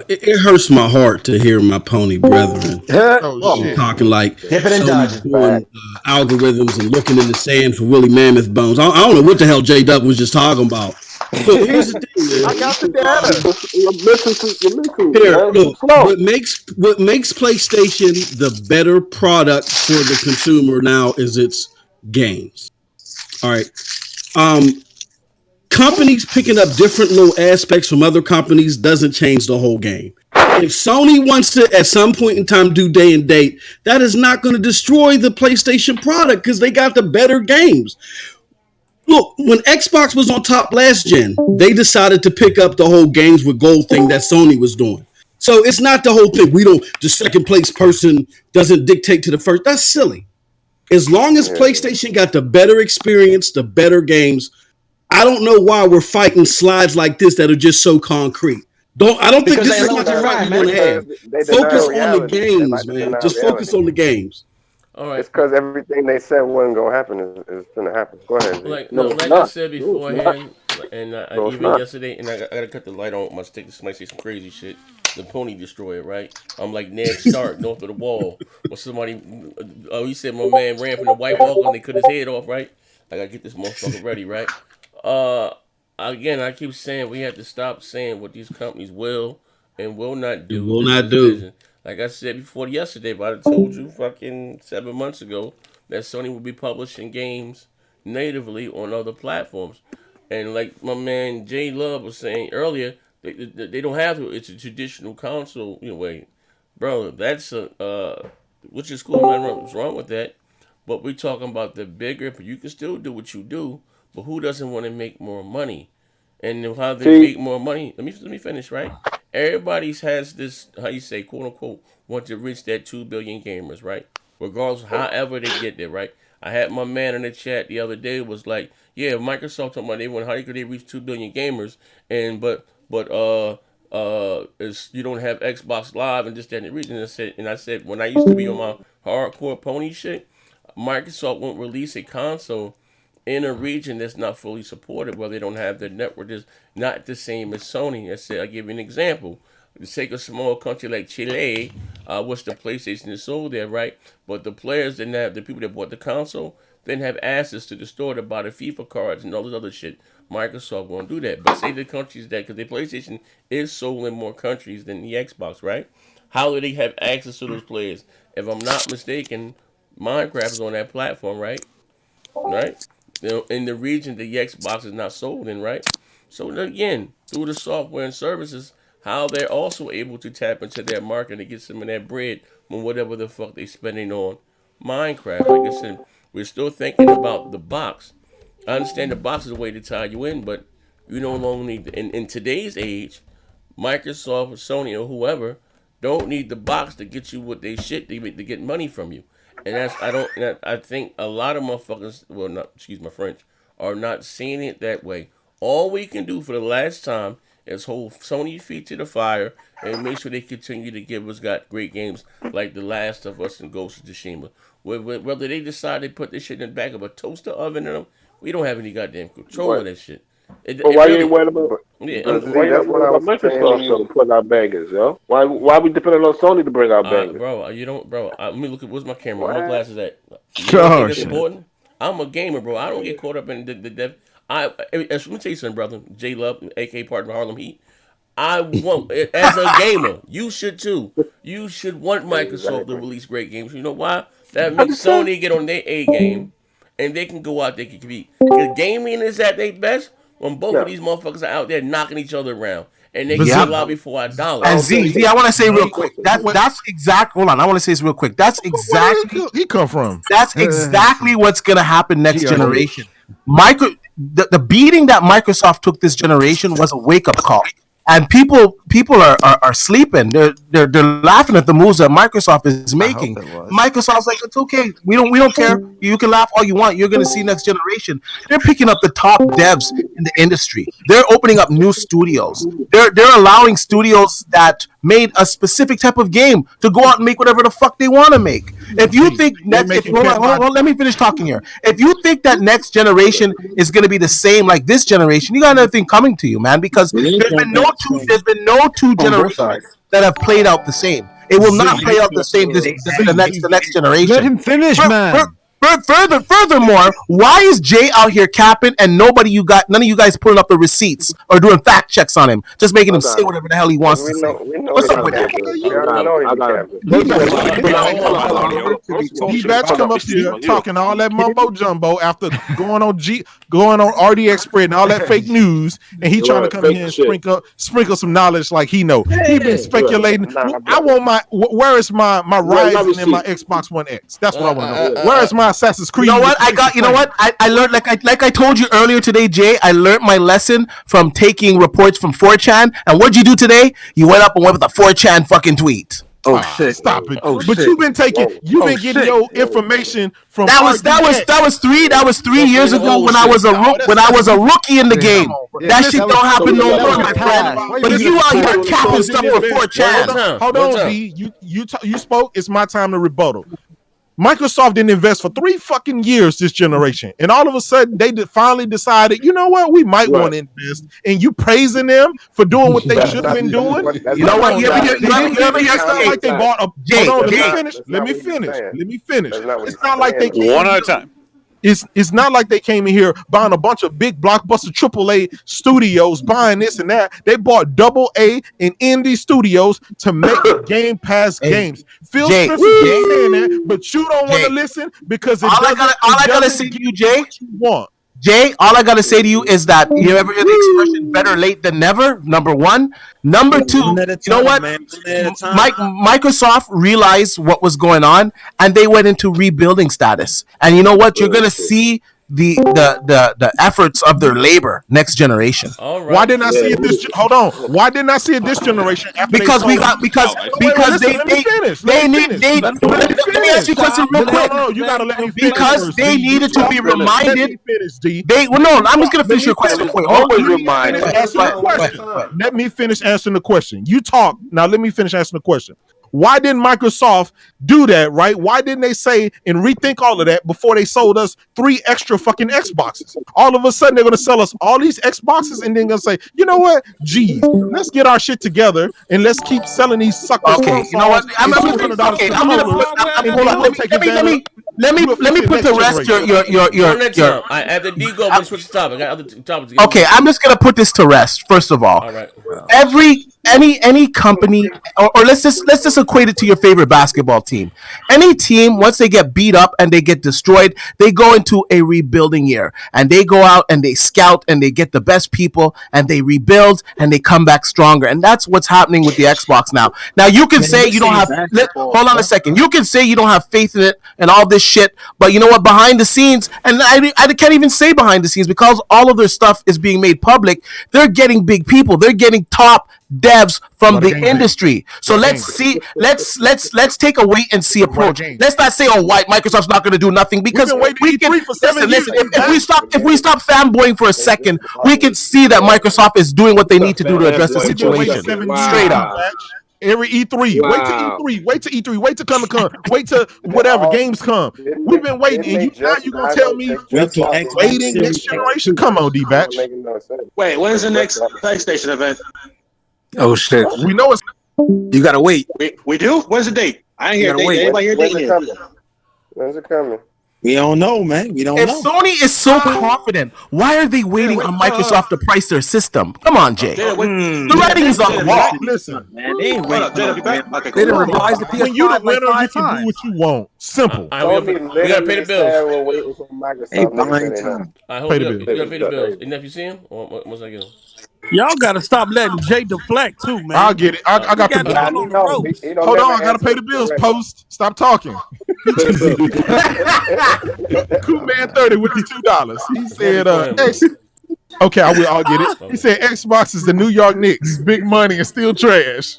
It hurts my heart to hear my pony brethren talking like algorithms and looking in the sand for woolly mammoth bones. I don't know what the hell J Dub was just talking about. So here's the thing, man. I got the data. Here, look, what makes PlayStation the better product for the consumer now is its games. All right. Companies picking up different little aspects from other companies doesn't change the whole game. If Sony wants to, at some point in time, do day and date, that is not going to destroy the PlayStation product because they got the better games. Look, when Xbox was on top last gen, they decided to pick up the whole games with gold thing that Sony was doing. So it's not the whole thing. The second place person doesn't dictate to the first. That's silly. As long as PlayStation got the better experience, the better games, I don't know why we're fighting slides like this that are just so concrete. I don't think Because this they is allow not the it to fight ride, we're gonna have. They Focus deny on the reality. games, They like to man. deny Just reality. focus on the games. All right. It's because everything they said wasn't gonna happen is gonna happen. Go ahead, Z. Like No, no, it's like I not. said No, it's not. beforehand, and No, it's even not. yesterday, and I gotta cut the light on my stick. This might say some crazy shit. The Pony Destroyer, right? I'm like Ned Stark north of the wall. When somebody, he said my man ran from the White Walker and they cut his head off, right? I gotta get this motherfucker ready, right? Uh, Again, I keep saying we have to stop saying what these companies will and will not It do will with not this do. vision. Like I said before yesterday, but I told you fucking 7 months ago that Sony will be publishing games natively on other platforms. And like my man Jay Love was saying earlier, they don't have to. It's a traditional console way, bro. That's which is cool. Nothing wrong with that. But we're talking about the bigger. But you can still do what you do. But who doesn't want to make more money? And how they make more money? Let me finish, right? Everybody has this, how you say, quote unquote, want to reach that 2 billion gamers, right? Regardless, however they get there, right? I had my man in the chat the other day was like, yeah, Microsoft talking about they want how could they reach 2 billion gamers, and it's, you don't have Xbox Live and just that and the reason. I said when I used to be on my hardcore pony shit, Microsoft won't release a console in a region that's not fully supported, where they don't have their network is not the same as Sony. I said, I'll give you an example. Take a small country like Chile, which the PlayStation is sold there, right? But the players didn't have, the people that bought the console didn't have access to the store to buy the FIFA cards and all this other shit. Microsoft won't do that. But say the countries that, because the PlayStation is sold in more countries than the Xbox, right? How do they have access to those players? If I'm not mistaken, Minecraft is on that platform, right? Right? In the region the Xbox is not sold in, right? So again, through the software and services, how they're also able to tap into that market and get some of that bread from whatever the fuck they spending on Minecraft. Like I said, we're still thinking about the box. I understand the box is a way to tie you in, but you no longer need, in today's age, Microsoft or Sony or whoever don't need the box to get you what they shit to get money from you. And that's I think a lot of motherfuckers, well, not, excuse my French, are not seeing it that way. All we can do for the last time is hold Sony feet to the fire and make sure they continue to give us got great games like The Last of Us and Ghost of Tsushima. Whether they decide to put this shit in the back of a toaster oven in them, we don't have any goddamn control of that shit. But why you ain't worried about? Yeah, That's what I was Microsoft so putting out bangers, yo. Why we depending on Sony to bring out bangers? Bro, you don't, bro. Let me look at where's my camera. Where my glasses at? You Oh, think it's shit. important? I'm a gamer, bro. I don't get caught up in the let me tell you something, brother. J Love, aka part of Harlem Heat. I want, as a gamer, you should too. You should want Microsoft to release great games. You know why? That makes Sony get on their A game, and they can go out there and compete. Because gaming is at their best when both of these motherfuckers are out there knocking each other around, and they get lobby for $1. And Z, I want to say real quick. That's exact. Hold on, I want to say this real quick. That's exactly where he come from. That's exactly what's gonna happen next generation. The beating that Microsoft took this generation was a wake up call. And people are sleeping. They're laughing at the moves that Microsoft is making. Microsoft's like, it's okay. We don't care. You can laugh all you want. You're gonna see next generation. They're picking up the top devs in the industry. They're opening up new studios. They're allowing studios that made a specific type of game to go out and make whatever the fuck they want to make. If you think hold on, let me finish talking here. If you think that next generation is gonna be the same like this generation, you got another thing coming to you, man, because there's been no two generations that have played out the same. It will not play out the same the next generation. Let him finish, man. Furthermore, why is Jay out here capping and none of you guys pulling up the receipts or doing fact checks on him, just making him say whatever the hell he wants to say? What's up with that? D-Batch come up here talking all that mumbo jumbo after going on RDX spread and all that fake news, and he trying to come in and sprinkle some knowledge like he know. He been speculating. I want where is my Ryzen and my Xbox One X? That's what I want to know. Where is my Assassin's Creed? You know what? I learned like I told you earlier today, Jay. I learned my lesson from taking reports from 4chan. And what'd you do today? You went up and went with a 4chan fucking tweet. Oh shit! Stop it! Oh But shit! you've been getting your information from That was 3 years ago when I was a rookie in the game. That shit don't happen no more, my friend. But you out here capping stuff for 4chan. Hold on, D. You spoke. It's my time to rebuttal. Microsoft didn't invest for 3 fucking years this generation, and all of a sudden they finally decided, you know what, we might want to invest. And you praising them for doing what they should have been doing. You know what? It's not like they bought a. Hold on, let me finish. It's not like they came one at a time. It's not like they came in here buying a bunch of big blockbuster AAA studios, buying this and that. They bought AA and indie studios to make Game Pass games. Phil Spencer keeps saying that, but you don't want to listen because all I gotta say to you, Jay, what you want. Jay, all I gotta say to you is that you ever hear the expression "better late than never"? Number one, number two. You know what? Microsoft realized what was going on, and they went into rebuilding status. And you know what? You're gonna see the efforts of their labor next generation. All right. Why didn't I see it this? Hold on. Why didn't I see it this generation? Because they need. Let me ask you a question real quick. No, you gotta let me finish. Because they needed to be reminded. I'm just gonna finish your question. Always reminded. Let me finish answering the question. You talk now. Let me finish answering the question. Why didn't Microsoft do that, right? Why didn't they say and rethink all of that before they sold us 3 extra fucking Xboxes? All of a sudden, they're going to sell us all these Xboxes and then going to say, you know what? Geez, let's get our shit together and let's keep selling these suckers. Okay, you know what? Let me put the rest your after D go, we switch the topic. I got other topics. Okay, I'm just gonna put this to rest. First of all, right. Any company, or let's just equate it to your favorite basketball team. Any team, once they get beat up and they get destroyed, they go into a rebuilding year, and they go out and they scout and they get the best people and they rebuild and they come back stronger. And that's what's happening with the Xbox now. Now you can say you don't have. Hold on a second. You can say you don't have faith in it and all this shit, but you know what? Behind the scenes, and I can't even say behind the scenes because all of their stuff is being made public. They're getting big people. They're getting top devs from the industry. So let's take a wait and see approach. Let's not say, oh, why Microsoft's not going to do nothing, because we can listen. If we stop fanboying for a second, we can see that Microsoft is doing what they need to do to address the situation. Straight up. Every E3, wait till E3, wait till Comic-Con, wait till whatever games come. We've been waiting, and now you gonna tell me waiting next generation? Come on, D-Batch. Wait, when's the next PlayStation event? Oh shit! We know it's. You gotta wait. We do. When's the date? I ain't hear a date. Anybody hear a date yet? When's it coming? We don't know, man. We don't know. If Sony is so confident, why are they waiting on Microsoft to price their system? Come on, Jay. The writing is on the wall. Listen, man, they ain't waiting. They didn't revise the PS5 when you the winner, like 5 you can times. do what you want. Simple. We gotta pay the bills. Hey, behind time. I hope you gotta pay the bills. And if you see him, or once I get him. Y'all gotta stop letting Jay deflect too, man. I'll get it. I got the bill. Hold on, I gotta pay the bills. Post. Stop talking. Cool Man 30 with the $2. He said, okay, I'll get it. He said Xbox is the New York Knicks. Big money and still trash.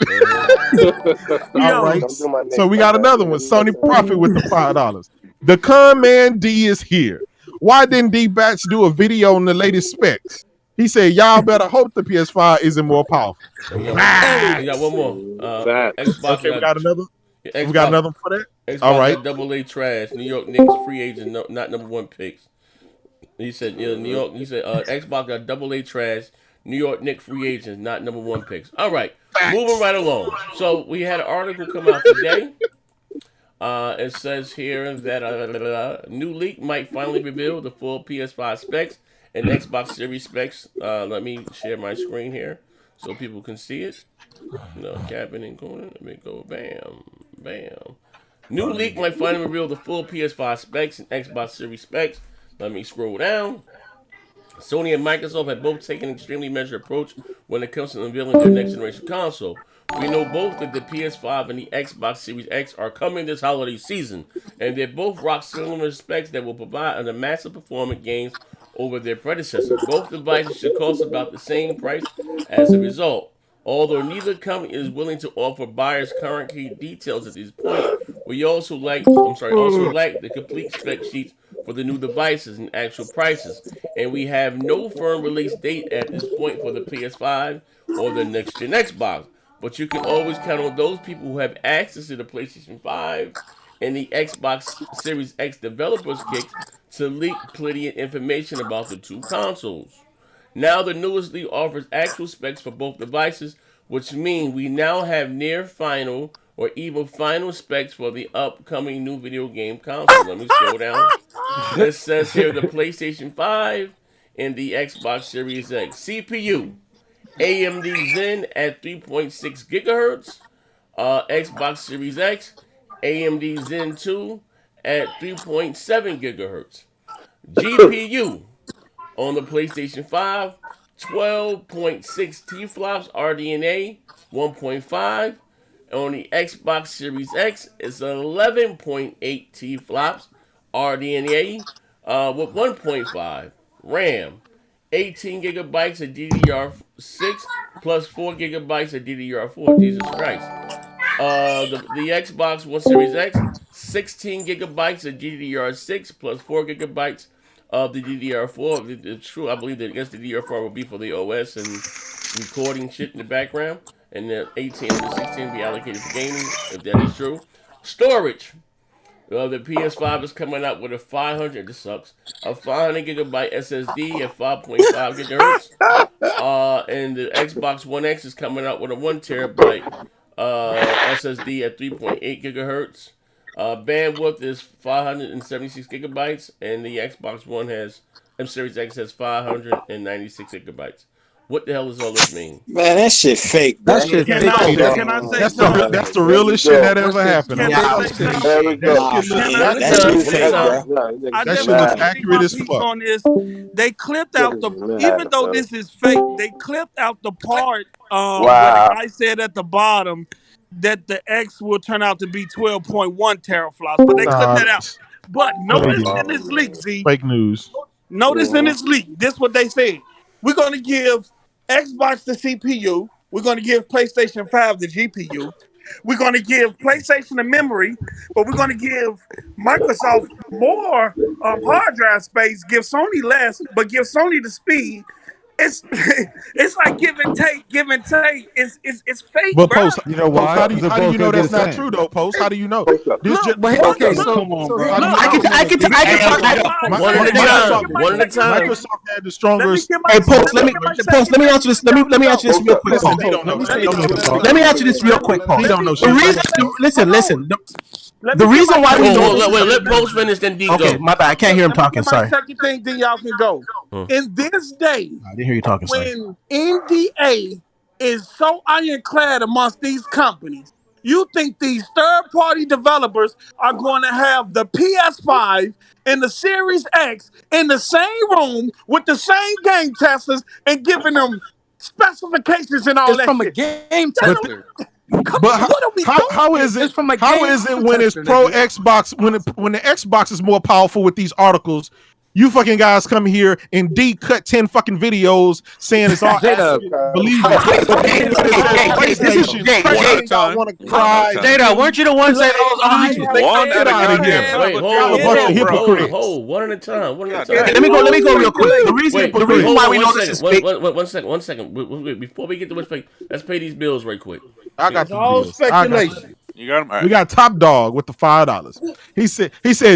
All right. So we got another one. Sony Profit with the $5. The Con Man D is here. Why didn't D-Batch do a video on the latest specs? He said, y'all better hope the PS5 isn't more powerful. We got one more. Xbox. Okay, we got another. Xbox, we got another one for that? Xbox all right. AA trash. New York Knicks free agent, not number 1 picks. He said, New York. He said, Xbox got AA trash. New York Knicks free agents, not number 1 picks. All right, moving right along. So we had an article come out today. It says here that a new leak might finally reveal the full PS5 specs and Xbox Series specs. Let me share my screen here so people can see it. No capping and corner. Let me go. Bam, bam. New leak might finally reveal the full PS5 specs and Xbox Series specs. Let me scroll down. Sony and Microsoft have both taken an extremely measured approach when it comes to unveiling their next generation console. We know both that the PS5 and the Xbox Series X are coming this holiday season, and they're both rock similar specs that will provide a massive performance gains over their predecessor. Both devices should cost about the same price as a result. Although neither company is willing to offer buyers current key details at this point, we also lack the complete spec sheets for the new devices and actual prices, and we have no firm release date at this point for the PS5 or the next gen Xbox. But you can always count on those people who have access to the PlayStation 5 and the Xbox Series X developers kits to leak plenty of information about the two consoles. Now the newest leak offers actual specs for both devices, which means we now have near final or even final specs for the upcoming new video game console. Let me scroll down. It says here the PlayStation 5 and the Xbox Series X. CPU, AMD Zen at 3.6 gigahertz. Xbox Series X, AMD Zen 2 at 3.7 gigahertz. GPU, on the PlayStation 5, 12.6 T-flops RDNA 1.5. On the Xbox Series X, it's 11.8 T-flops RDNA with 1.5. RAM, 18 gigabytes of DDR6 plus 4 gigabytes of DDR4. Jesus Christ. The Xbox One Series X, 16 gigabytes of DDR6 plus 4 gigabytes of the DDR4. It's true. I believe that I guess the DDR4 will be for the OS and recording shit in the background, and the 18 and the 16 will be allocated for gaming, if that is true. Storage. The PS5 is coming out with a 500. This sucks. A 500 gigabyte SSD at 5.5 gigahertz. And the Xbox One X is coming out with a 1 terabyte SSD at 3.8 gigahertz. Bandwidth is 576 gigabytes, and the Xbox One Series X has 596 gigabytes. What the hell does all this mean? Man, that shit fake, bro. That's the realest shit that ever happened. That shit looks accurate as fuck. On this, they clipped out even though this is fake, they clipped out the part where the guy said at the bottom that the X will turn out to be 12.1 teraflops, but they clipped that out. But notice in this leak, Z. Fake news. Notice in this leak, this is what they said. We're going to give Xbox the CPU. We're going to give PlayStation 5 the GPU. We're going to give PlayStation the memory, but we're going to give Microsoft more hard drive space, give Sony less, but give Sony the speed. It's like give and take. It's fake. But bro. Post, you know why? How do you know that's not true though? Post, how do you know? Okay, so I can one at a time. Microsoft had the strongest. Hey, Post, let me answer this. Let me answer this real quick. Let me answer this real quick, Post. The reason, listen. The reason why we know. Wait, let Post finish, then D go. Okay, my bad. I can't hear him talking. Sorry. Second thing, then y'all can go. In this day, I didn't hear you talking. Sorry. When NDA is so ironclad amongst these companies, you think these third-party developers are going to have the PS5 and the Series X in the same room with the same game testers and giving them specifications and all it's that from shit? A game tester. But how is it when it's pro Xbox when the Xbox is more powerful with these articles? You fucking guys come here and cut 10 fucking videos saying it's all believe it. Jada, weren't you the one saying one at a time? Wait, one at a time. Let me go real quick. The reason why we know this is fake. One second. Before we get to what's fake, let's pay these bills right quick. I got the all bills. speculation. You got him. Right. We got Top Dog with the $5. He said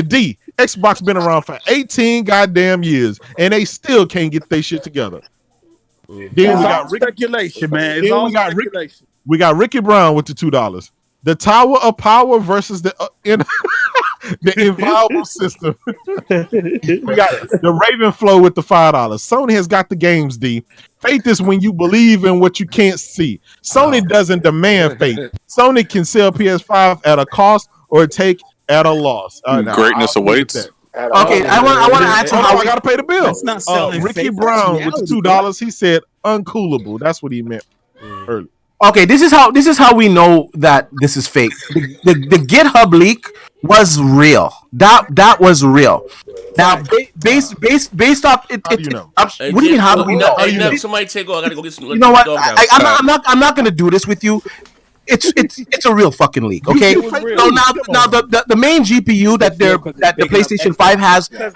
D, Xbox been around for 18 goddamn years and they still can't get their shit together. Then we got speculation, man. It's all speculation. We got Ricky Brown with the $2. The Tower of Power versus the inviolable system. We got the Raven Flow with the $5. Sony has got the games, D. Faith is when you believe in what you can't see. Sony doesn't demand faith. Sony can sell PS5 at a cost or take at a loss. Greatness awaits. Okay, I want to answer how I gotta pay the bill. That's not selling Ricky faith, Brown that's with the $2. He said uncoolable. That's what he meant early. Okay, this is how we know that this is fake. The GitHub leak was real. That was real. Now, based off it, How do you know? what do you mean? How do we know? Somebody take over. I gotta go get some. You know what? I'm not gonna do this with you. It's a real fucking leak, okay? So now the main GPU that the PlayStation 5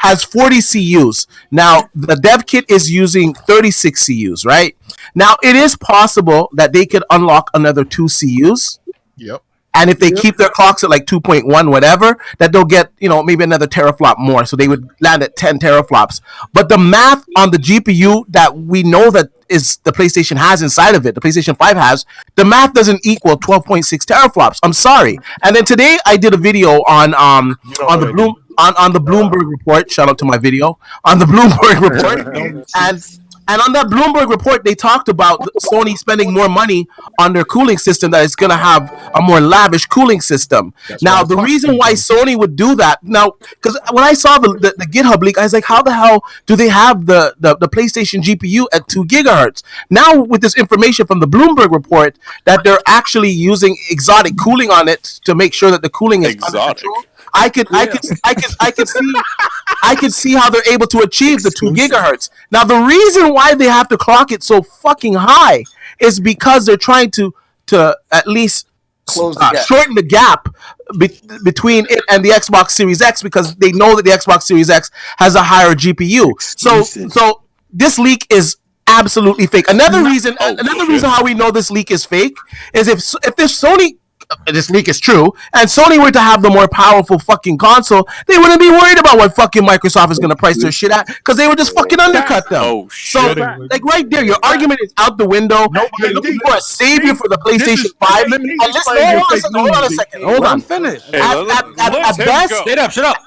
has 40 CUs. Now the dev kit is using 36 CUs, right? Now it is possible that they could unlock another 2 CUs. Yep. And if they keep their clocks at like 2.1, whatever, that they'll get, maybe another teraflop more. So they would land at 10 teraflops. But the math on the GPU that we know that is the PlayStation has inside of it, the PlayStation 5 has, the math doesn't equal 12.6 teraflops. I'm sorry. And then today I did a video on the Bloomberg report. Shout out to my video on the Bloomberg report. And on that Bloomberg report, they talked about Sony spending more money on their cooling system, that it's going to have a more lavish cooling system. Now, the reason why Sony would do that, because when I saw the GitHub leak, I was like, how the hell do they have the PlayStation GPU at 2 gigahertz? Now, with this information from the Bloomberg report, that they're actually using exotic cooling on it to make sure that the cooling is under control. I could see how they're able to achieve the 2 gigahertz. Now, the reason why they have to clock it so fucking high is because they're trying to at least shorten the gap between it and the Xbox Series X, because they know that the Xbox Series X has a higher GPU. So this leak is absolutely fake. Another reason how we know this leak is fake is if this Sony. This leak is true, and Sony were to have the more powerful fucking console, they wouldn't be worried about what fucking Microsoft is going to price their shit at, because they would just fucking undercut them. Oh shit! So, like right there, your argument is out the window. You're looking for a savior for the PlayStation 5. Hold on a second. Hold on. Finish. At best, Shut up.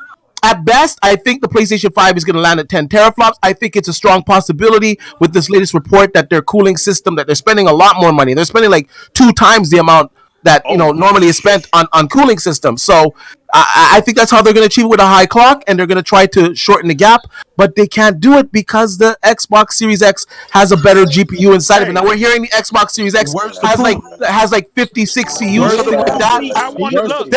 At best, I think the PlayStation 5 is going to land at 10 teraflops. I think it's a strong possibility with this latest report that their cooling system, that they're spending a lot more money. They're spending like 2 times the amount that normally is spent on cooling systems. So I think that's how they're going to achieve it with a high clock, and they're going to try to shorten the gap, but they can't do it because the Xbox Series X has a better GPU inside of it. Now we're hearing the Xbox Series X has like 56 CUs, something like that. I want to look.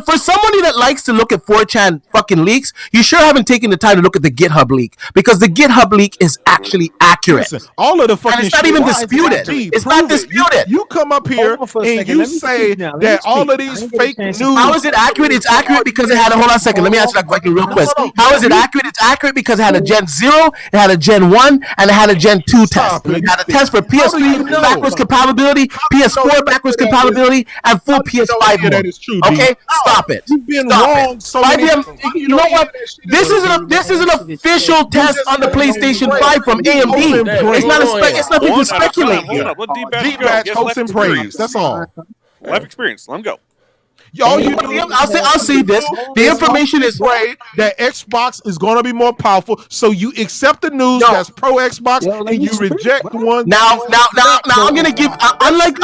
For somebody that likes to look at 4chan fucking leaks, you sure haven't taken the time to look at the GitHub leak, because the GitHub leak is actually accurate. Listen, all of the fucking and it's not even disputed. It's not disputed. You come up here and you say that all of these fake news. How is it accurate? It's accurate because it had hold on a second. Let me answer that question real quick. How is it accurate? It's accurate because it had a Gen 0, it had a Gen 1, and it had a Gen 2 test. It had a test for PS3 backwards compatibility, PS4 backwards compatibility, and full PS5 mode. Okay? Stop it. You've been wrong so many times. You know what? This is an official test on the PlayStation 5 from AMD. It's not to speculate here. D-Batch, hopes and praise. That's all. Life experience. Let him go. I'll say this. The information is right that Xbox is going to be more powerful. So you accept the news that's pro Xbox, and you reject the one. Now I'm gonna give unlike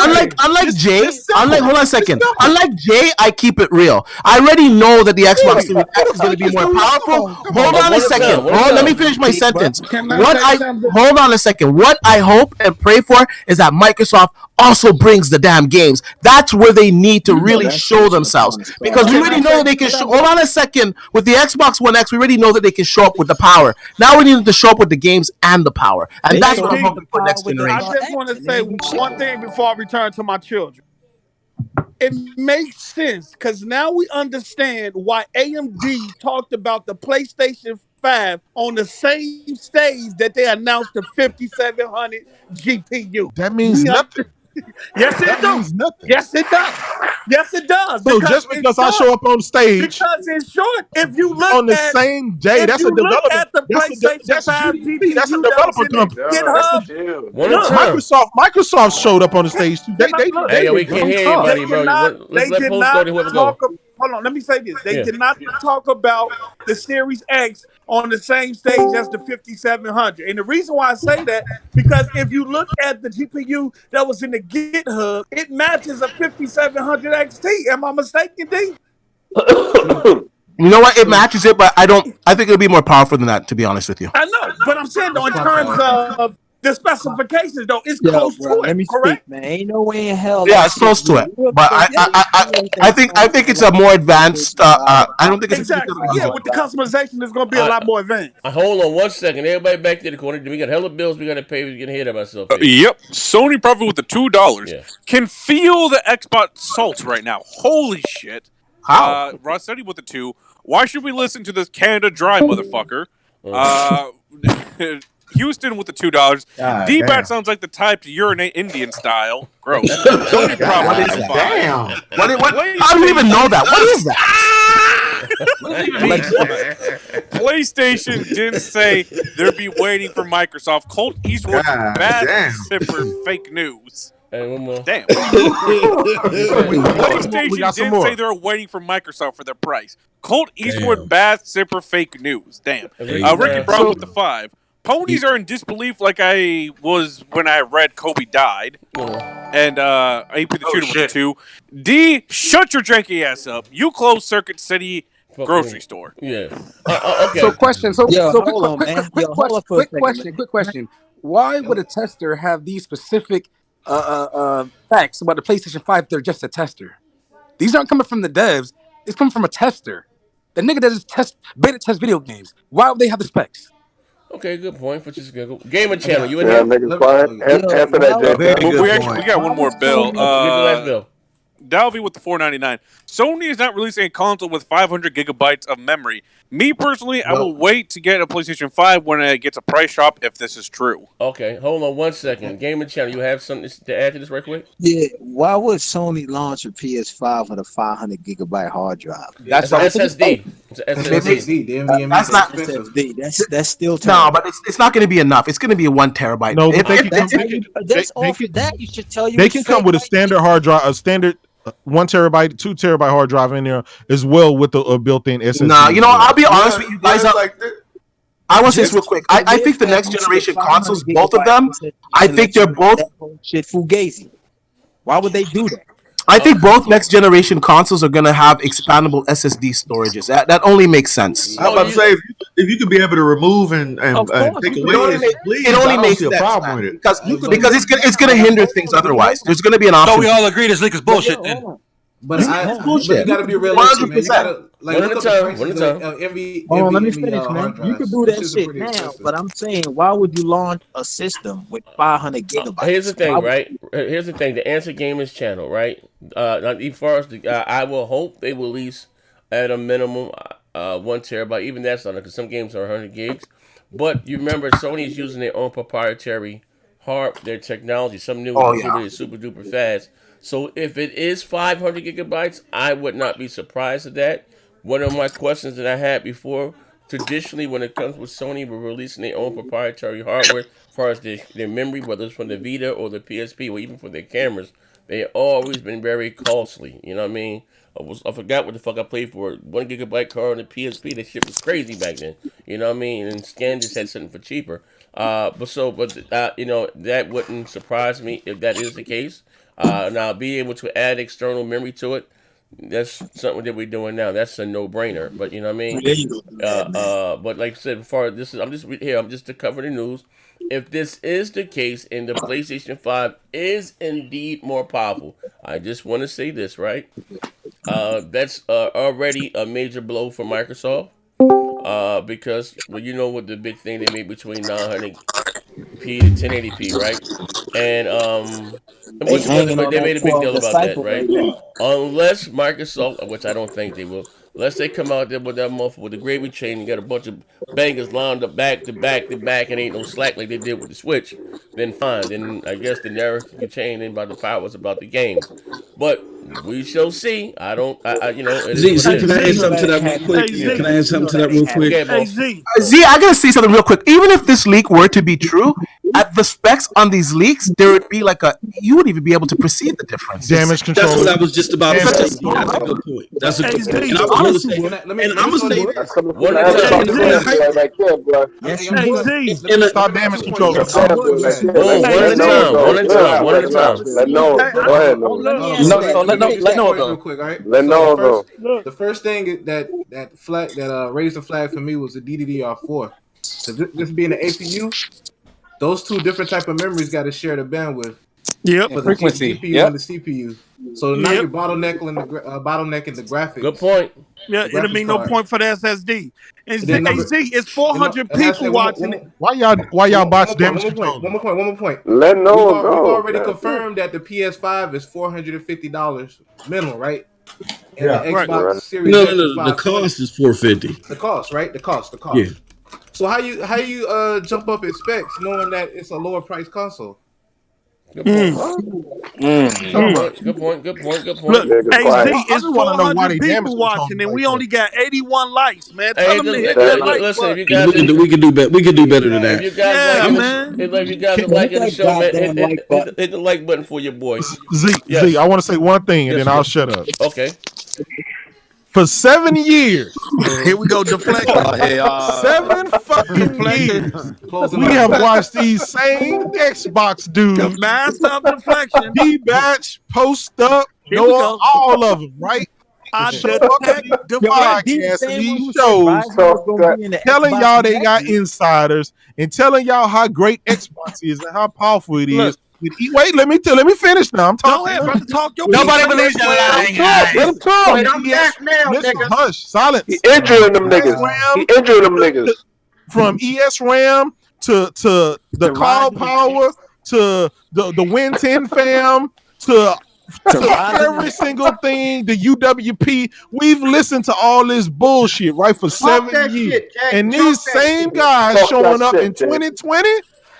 Jay. Hold on a second. Unlike Jay, I keep it real. I already know that the Xbox Series X is going to be more powerful. Hold on a second. Let me finish my sentence. Hold on a second. What I hope and pray for is that Microsoft also brings the damn games. That's where they need to really show themselves, because we already know that they can show. Hold on a second. With the Xbox One X, we already know that they can show up with the power. Now we need to show up with the games and the power, and that's what I'm hoping for next generation. I just want to say one thing before I return to my children. It makes sense because now we understand why AMD talked about the PlayStation 5 on the same stage that they announced the 5700 GPU. That means nothing. Yes, it does. Yes, it does. Yes, it does. So just because I show up on stage, because it's short. If you look on the same day, that's a developer. At the PlayStation 5 GPU, that's a developer company. Microsoft showed up on the stage too. We can't hear anybody, bro. Let's let Post go to whoever go. Hold on, let me say this. They did not talk about the Series X on the same stage as the 5700. And the reason why I say that, because if you look at the GPU that was in the GitHub, it matches a 5700 XT. Am I mistaken, D? You know what? It matches it, but I think it'll be more powerful than that, to be honest with you. I know, but I'm saying though, in terms of The specifications though is close to it. Let me Correct? speak, man. Ain't no way in hell. Yeah, it's close to it, but I think it's a more advanced. I don't think it's exactly. Yeah, with the customization, it's gonna be a lot more advanced. Hold on 1 second, everybody back to the corner. We got hella bills we got to pay. We're getting ahead of ourselves. Yep, Sony probably with the $2 can feel the Xbox salt right now. Holy shit! How? Rossetti with the 2. Why should we listen to this Canada Dry motherfucker? Houston with the $2. D-Bat sounds like the type to urinate Indian style. Gross. Sony probably with the 5. Damn. What? I don't even know that. What is that? PlayStation didn't say they'd be waiting for Microsoft. Colt Eastwood's bad zipper fake news. Hey, one more. Damn. PlayStation didn't say they were waiting for Microsoft for their price. Colt Eastwood bad zipper fake news. Damn. Ricky Brown with the 5. Ponies are in disbelief like I was when I read Kobe died. And AP the Shooter with the 2. D, shut your janky ass up. You closed Circuit City grocery store. Yeah. Okay. So question. Quick question. question. Why would a tester have these specific facts about the PlayStation 5 if they're just a tester? These aren't coming from the devs. It's coming from a tester. The nigga that just beta test video games. Why would they have the specs? Okay, good point. For just Gamer Channel, you in Yeah, there? niggas quiet. After that, We got one more bill. Get the last bill. Dalvy with the $4.99. Sony is not releasing a console with 500 gigabytes of memory. Me personally, I will wait to get a PlayStation 5 when it gets a price drop if this is true. Okay, hold on 1 second. Gamer Channel, you have something to add to this right quick? Yeah, why would Sony launch a PS5 with a 500 gigabyte hard drive? That's an SSD. It's an SSD. The NVMe That's not SSD. That's still no, but it's not going to be enough. It's going to be a 1 terabyte. No, but you should tell you. They can come with a standard hard drive, a standard 1 terabyte, 2 terabyte hard drive in there as well with a built-in SSD. Nah, you know, I'll be honest with you guys. I want to say this real quick. I think the next generation consoles, both of them, I think they're both shit fugazi. Why would they do that? I think both next generation consoles are going to have expandable SSD storages. That only makes sense. I was about to say, if you could be able to remove and take away, it only makes a problem with it because it's going to hinder things otherwise. There's going to be an option. So we all agree this leak is bullshit then. But you got to be realistic, man. You gotta, look up the prices of let me finish, man. You could do that shit now, but I'm saying, why would you launch a system with 500 gigabytes? Here's the thing, right? Here's the thing. The Answer Gamers channel, right? As far as I will hope they will release at a minimum 1 terabyte. Even that's not because some games are 100 gigs. But you remember, Sony's using their own proprietary their technology. Some new super duper fast. So if it is 500 gigabytes, I would not be surprised at that. One of my questions that I had before, traditionally when it comes with Sony, we're releasing their own proprietary hardware as far as their memory, whether it's from the Vita or the PSP or even for their cameras. They always been very costly. You know what I mean? I forgot what the fuck I played for. 1 gigabyte card on the PSP. That shit was crazy back then. You know what I mean? And Scan just had something for cheaper. You know, that wouldn't surprise me if that is the case. Now, being able to add external memory to it, that's something that we're doing now. That's a no-brainer. But you know what I mean? But like I said before, I'm just to cover the news. If this is the case and the PlayStation 5 is indeed more powerful, I just want to say this, right? That's already a major blow for Microsoft. Because you know what the big thing they made between 900p to 1080p, right? And they made a big deal about that, right? Unless Microsoft, which I don't think they will, unless they come out there with that month with the gravy chain and got a bunch of bangers lined up back to back to back and ain't no slack like they did with the Switch, then fine. Then I guess the narrative can change about the powers about the games. But we shall see. I you know. Z, can I add something to that real quick? Can I add something to that real quick? Hey, Z, I gotta say something real quick. Even if this leak were to be true, at the specs on these leaks, there would be you wouldn't even be able to perceive the difference. Damage control. That's what I was just about to say. That's a good point. That's a good point. And I'm gonna say this. Stop damage control. One at a time. Let Noah go ahead. Let Noah go. Real quick, all right? Let Noah go. The first thing that raised the flag for me was the DDR4. So this being the APU, those two different type of memories got to share the bandwidth. Yep. For the Frequency. GPU and the CPU. So now you're bottlenecking the graphics. Good point. Yeah, it'll be no point for the SSD. And Z, it's 400 and people watching it. Why y'all box damage control? One more point. Let We've already confirmed that the PS5 is $450 minimum, right? And the Xbox Series No. The cost is $450. The cost, right? The cost. Yeah. So how you jump up in specs knowing that it's a lower price console? Good point. Good point. Look, AZ, it's 400 people watching, and we only got 81 likes, man. Tell them to hit that like listen, button. if you guys, we can do better. We can do better than that. If you guys if you guys are liking the show, man, hit the like button for your boy. Z, I want to say one thing, and then I'll shut up. Okay. For 7 years. Here we go, deflection. 7 fucking years. We have watched these same Xbox dudes. The master of deflection. D-Batch, Post Up, Noah, all of them, right? I Show up at the podcast and these shows telling y'all they got insiders and telling y'all how great Xbox is and how powerful it is. Wait, let me finish now. I'm talking. Go ahead, brother. Talk your Nobody believes you're lying, guys. Let him talk. Wait, I'm back now, Listen, nigga. hush, silence. He injuring them niggas. From ESRAM to the Cloud Power to the Win 10 fam to every single thing, the UWP. We've listened to all this bullshit, right, for 7 years. And these same guys showing up in 2020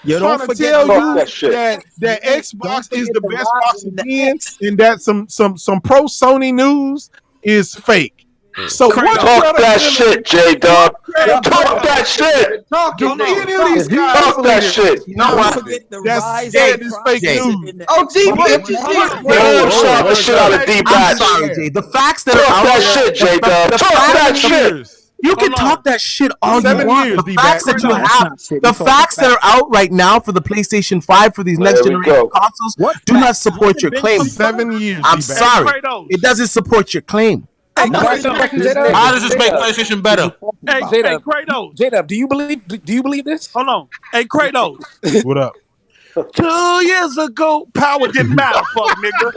trying to tell you that Xbox is the best box again and that some pro Sony news is fake. So talk that shit, J-Dub. Talk that shit. Do any of these guys talk that shit? You know what? That's fake news. Oh, D, what you shut the shit out of D-Batch. I'm sorry, Jay. The facts that talk are out that there, shit, J-Dub. Talk that shit. You can talk that shit all you want. The facts that you have, the We're facts that are out right now for the PlayStation 5 for these next generation consoles do not support your claim. 7 years. I'm sorry. It doesn't support your claim. How does this make PlayStation better? Hey, Kratos. J-Dub, do you believe this? Hold on. Hey, Kratos. What up? 2 years ago, power didn't matter, fuck nigga.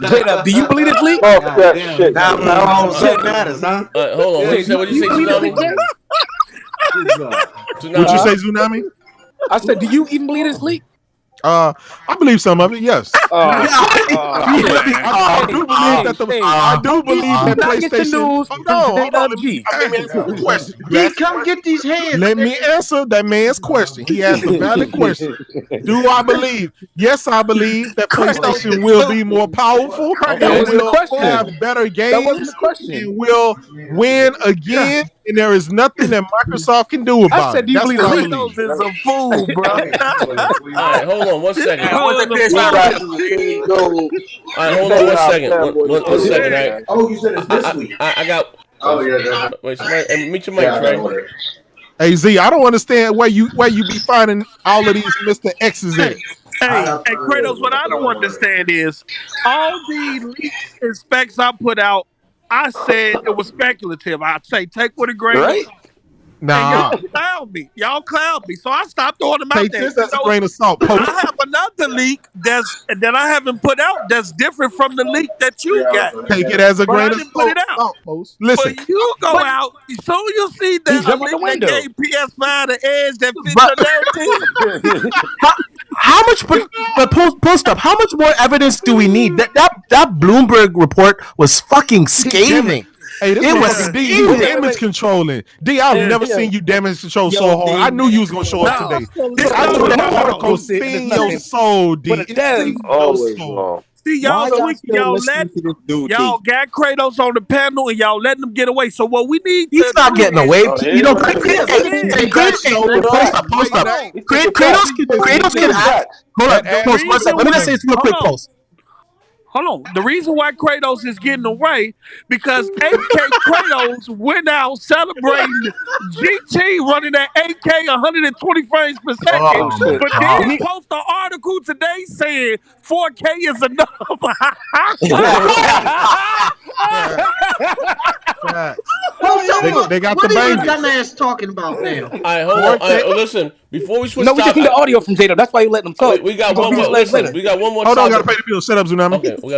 J-Dub, do you believe this leak? Talk that shit. Now all of a sudden matters, huh? Hold on. What you say, Tsunami? What you say, Tsunami? I said, do you even believe this leak? I believe some of it, yes. I do believe that PlayStation. Come get these hands. Let me answer that man's question. He asked a valid question. Do I believe? Yes, I believe that PlayStation will be more powerful and will have better games and will win again. And there is nothing that Microsoft can do about it. I said, do you believe Kratos is a fool, bro? All right, hold on 1 second. All right, hold on 1 second. One second, right? Oh, you said it's this week. I got. Oh yeah. Wait, somebody, meet your mic, Trey. Hey Z, I don't understand where you be finding all of these Mr. X's at. Hey, Kratos, what I don't understand is all the leaks and specs I put out, I said it was speculative. I'd say take with a grain of salt. Nah. Y'all cloud me. So I stopped throwing them out Take there. this as a grain of salt. I have another leak that I haven't put out that's different from the leak that you got. Take it as a grain of put it out. Listen. But you go out, so you'll see that a leak that gave PS5 the edge that fits your narrative. How much? But post up. How much more evidence do we need? That Bloomberg report was fucking scathing. Hey, this it was D. You was image controlling. D, I've never seen you damage control so hard. I knew you was gonna show up today. I knew that article sting your soul, D. See, y'all y'all got Kratos on the panel and y'all letting them get away. So what we need He's not getting away. You know, Kratos can act. Hold on, Post, 1 second. Let me just say this real quick, Post. hold on. The reason why Kratos is getting away because 8K Kratos went out celebrating GT running at 8K 120 frames per second, but then post an article today saying 4K is enough. They got what the is bangers. your dumbass talking about now? All right, hold on. Listen, before we switch, we just need the audio from J-Dub. That's why you letting them talk. We got one more. Listen, we got one more. Hold on, gotta pay the bill. Shut up, Tsunami. Okay, we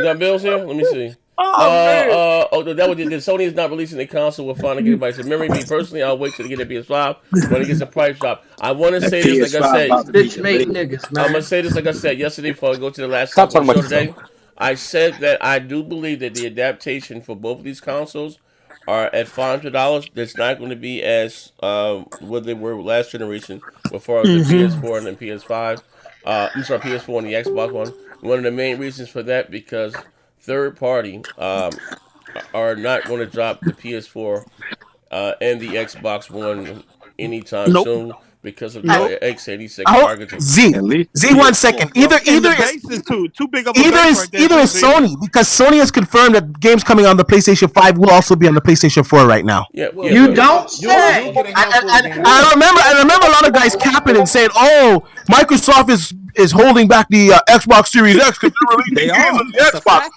got bills here. Let me see. Sony is not releasing a console. We'll finally get everybody. So, remember me personally, I'll wait till they get a PS5 when it gets a price drop. I want to say this, like I said, bitch made niggas, man. I'm gonna say this, like I said yesterday. Before I go to the last show today, I said that I do believe that the adaptation for both of these consoles are at $500. That's not going to be as what they were last generation, as far as the PS4 and the PS5. I'm sorry, PS4 and the Xbox One. One of the main reasons for that because third party are not going to drop the PS4 and the Xbox One anytime soon because of the x86 targeting. Z 1 second. Either is too big of a either is Sony, because Sony has confirmed that games coming on the PlayStation 5 will also be on the PlayStation 4 right now. You don't say. I remember a lot of guys capping and saying, "Oh, Microsoft is holding back the Xbox Series X because they're releasing games on the Xbox."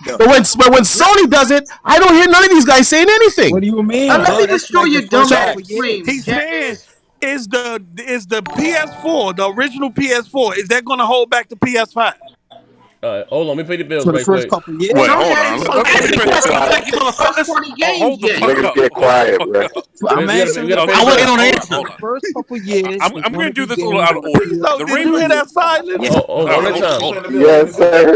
But when Sony does it, I don't hear none of these guys saying anything. What do you mean? Let me destroy your dumb ass dreams. He's saying, is the PS4, the original PS4, is that going to hold back the PS5? Hold on, let me pay the bills For the right first quick. couple years. Wait, hold on. Hold the fuck up. Get quiet, bro. I'm answering. I want to get on answer. The first couple years. I'm going to do this a little out of order. So did you hear that silence? Hold on. Yes, sir.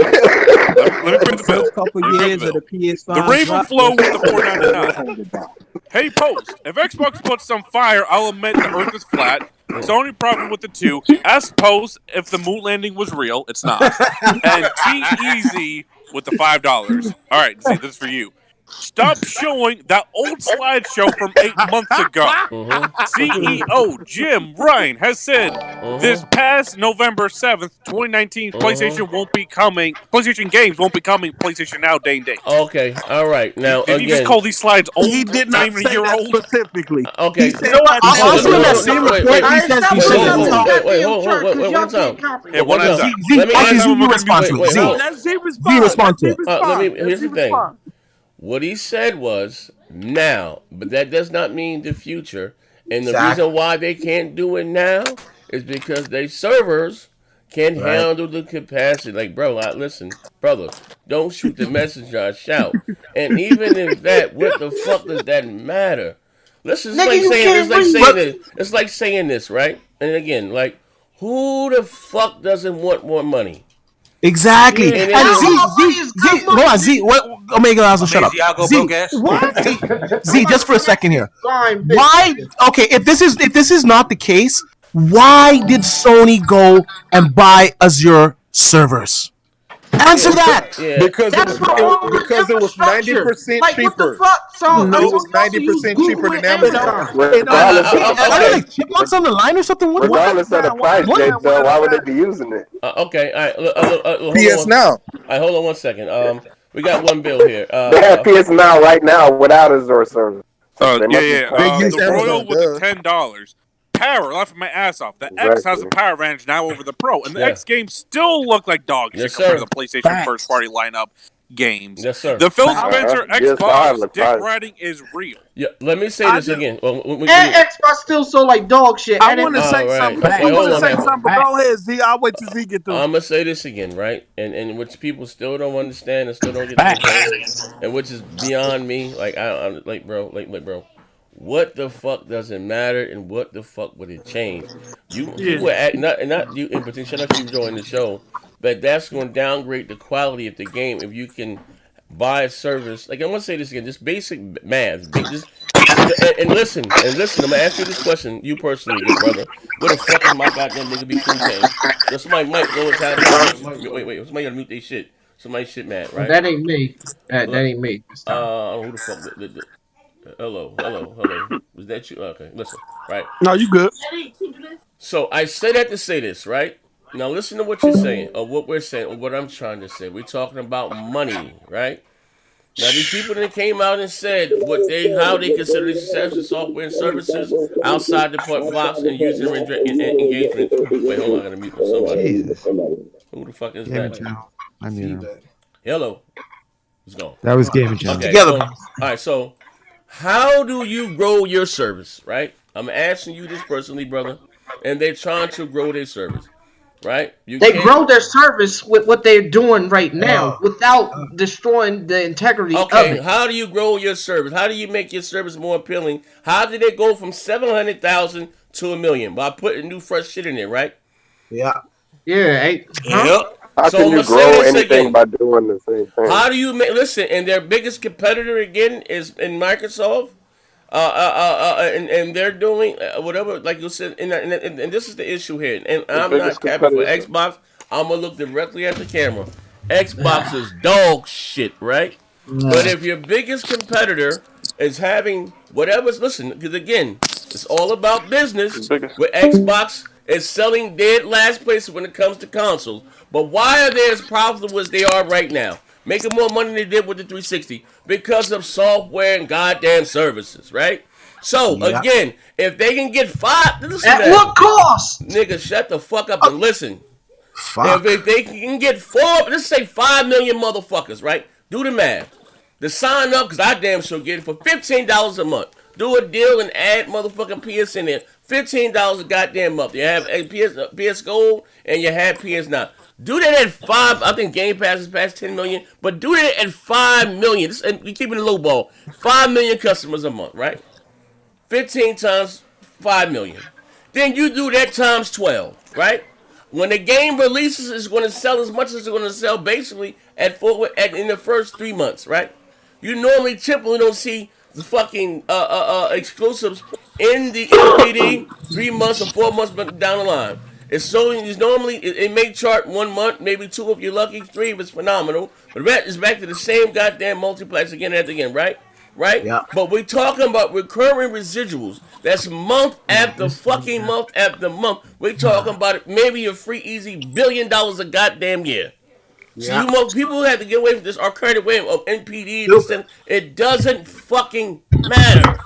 Let me bring the bill. First couple years of the PS5. The Raven Flow with the $4.99. Hey, Post. If Xbox puts some fire, I'll admit the Earth is flat. Sony probably with the 2. Ask Post if the moon landing was real. It's not. And T-Easy with the $5. All right, Z, this is for you. Stop showing that old slideshow from 8 months ago. CEO Jim Ryan has said this past November 7th, 2019, PlayStation won't be coming. PlayStation games won't be coming PlayStation Now day and date. Okay, all right. Now did you just call these slides old? He did not say that specifically. Okay. He said Also in that same report, he says he says wait, one time. Hey, one at a time. Z respond to it. Z respond to it. Here's the thing. What he said was now, but that does not mean the future. And the reason why they can't do it now is because their servers can't handle the capacity. Like, bro, listen, brother, don't shoot the messenger, shout. And even if that, what the fuck does that matter? Listen, it's like saying this, right? And again, like, who the fuck doesn't want more money? Exactly. And hold on, Z. What? Omega also shut up. Z, just for a second here. Why? Okay, if this is not the case, why did Sony go and buy Azure servers? Answer that. Because it was 90% cheaper. It was 90% cheaper than Amazon. Chipmunks on the line or something? Regardless of the price, though, why would they be using it? Okay, all right. PS Now. All right, hold on 1 second. We got one bill here. They have PS Now right now without Azure service. The Royal with the $10. Power, laughing my ass off. The X has a power advantage now over the Pro, and the X games still look like dog shit compared to the PlayStation first party lineup games. Yes, sir. The Phil Spencer Xbox dick riding is real. Yeah, let me say this again. And Xbox still so like dog shit. I want to say something. I want to say something, but go ahead, Z. I'll wait till Z get through. I'm gonna say this again, right? And which people still don't understand and still don't get the and which is beyond me. Like I'm like, bro. What the fuck does it matter, and what the fuck would it change? You were at not you in particular. Shut up, you join the show, but that's going to downgrade the quality of the game if you can buy a service. Like I'm gonna say this again, just basic math. And listen. I'm gonna ask you this question, you personally, good brother. Where the fuck is my goddamn nigga be cool saying? Somebody might go and have wait. Somebody gotta mute their shit. Somebody shit mad, right? That ain't me. That ain't me. I don't know who the fuck. Hello. Was that you? Okay, listen, right? No, you good. So I say that to say this, right? Now listen to what you're saying, or what we're saying, or what I'm trying to say. We're talking about money, right? Now these people that came out and said how they consider these successful software and services outside the blocks and using engagement. Wait, hold on, I gotta mute somebody. Jesus. Who the fuck is Game that? channel. I mean, Hello. It's gone. that was Game channel. Okay, so all right, so how do you grow your service, right? I'm asking you this personally, brother, and they're trying to grow their service, right? They grow their service with what they're doing right now without destroying the integrity of it. How do you grow your service? How do you make your service more appealing? How did it go from 700,000 to 1,000,000? By putting new fresh shit in there, right? Yeah. Yeah. Yep. How can you grow anything by doing the same thing? How do you make? Listen, and their biggest competitor again is in Microsoft. And they're doing whatever, like you said, and this is the issue here. And I'm not capping for Xbox. I'm gonna look directly at the camera. Xbox is dog shit, right? But if your biggest competitor is having whatever's, listen, because again, it's all about business. With Xbox is selling dead last place when it comes to consoles. But why are they as profitable as they are right now? Making more money than they did with the 360 because of software and goddamn services, right? So again, if they can get five, at what cost? Nigga, shut the fuck up and listen. If they can get let's say 5 million motherfuckers, right? Do the math. To sign up, because I damn sure get it for $15 a month. Do a deal and add motherfucking PS in there. $15 a goddamn month. You have a PS Gold and you have PS Now. Do that at 5. I think Game Pass is past 10 million, but do that at 5 million. And we keep it a low ball. 5 million customers a month, right? 15 times 5 million. Then you do that times 12, right? When the game releases, it's going to sell as much as it's going to sell basically in the first 3 months, right? You normally typically don't see the fucking exclusives in the NPD 3 months or 4 months down the line. It's normally it may chart 1 month, maybe 2 if you're lucky, 3 if it's phenomenal. But the rest is back to the same goddamn multiplex again and again, right? Right? Yeah. But we're talking about recurring residuals. That's month after fucking month after month. We're talking about it, maybe a free easy $1 billion a goddamn year. Yeah. So people have to get away from this arcade way of NPD. It doesn't fucking matter.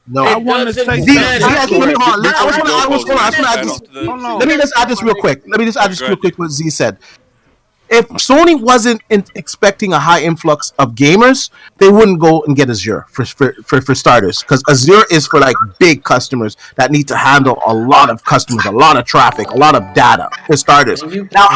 No, I want to say Let me just add this real quick. What Z said. If Sony wasn't expecting a high influx of gamers, they wouldn't go and get Azure for starters, because Azure is for like big customers that need to handle a lot of customers, a lot of traffic, a lot of data for starters. Now,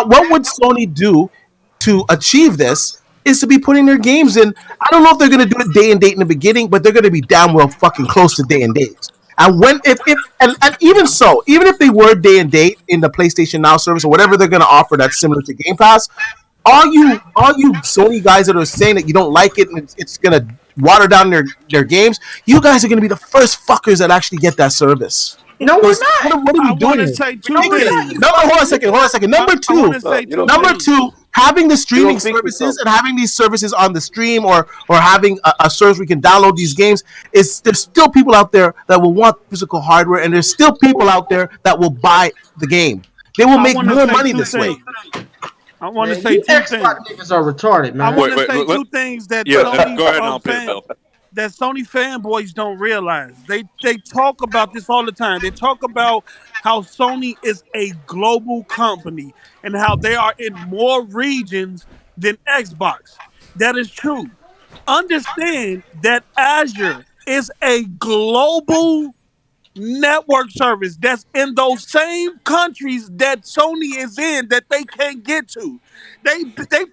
what would Sony do to achieve this? Is to be putting their games in. I don't know if they're going to do it day and date in the beginning, but they're going to be damn well fucking close to day and date. And even so, even if they were day and date in the PlayStation Now service or whatever they're going to offer that's similar to Game Pass, all you Sony guys that are saying that you don't like it and it's going to water down their games, you guys are going to be the first fuckers that actually get that service. No, we're not. What are we doing? Hold on a second. Number two, having the streaming services and having these services on the stream or having a service we can download these games, there's still people out there that will want physical hardware, and there's still people out there that will buy the game. They will make more money this way. I want to say two things. Niggas are retarded, man. I want to say two things that Sony, go ahead, I'll pay it, that Sony fanboys don't realize. They talk about this all the time. They talk about how Sony is a global company and how they are in more regions than Xbox. That is true. Understand that Azure is a global network service that's in those same countries that Sony is in that they can't get to. They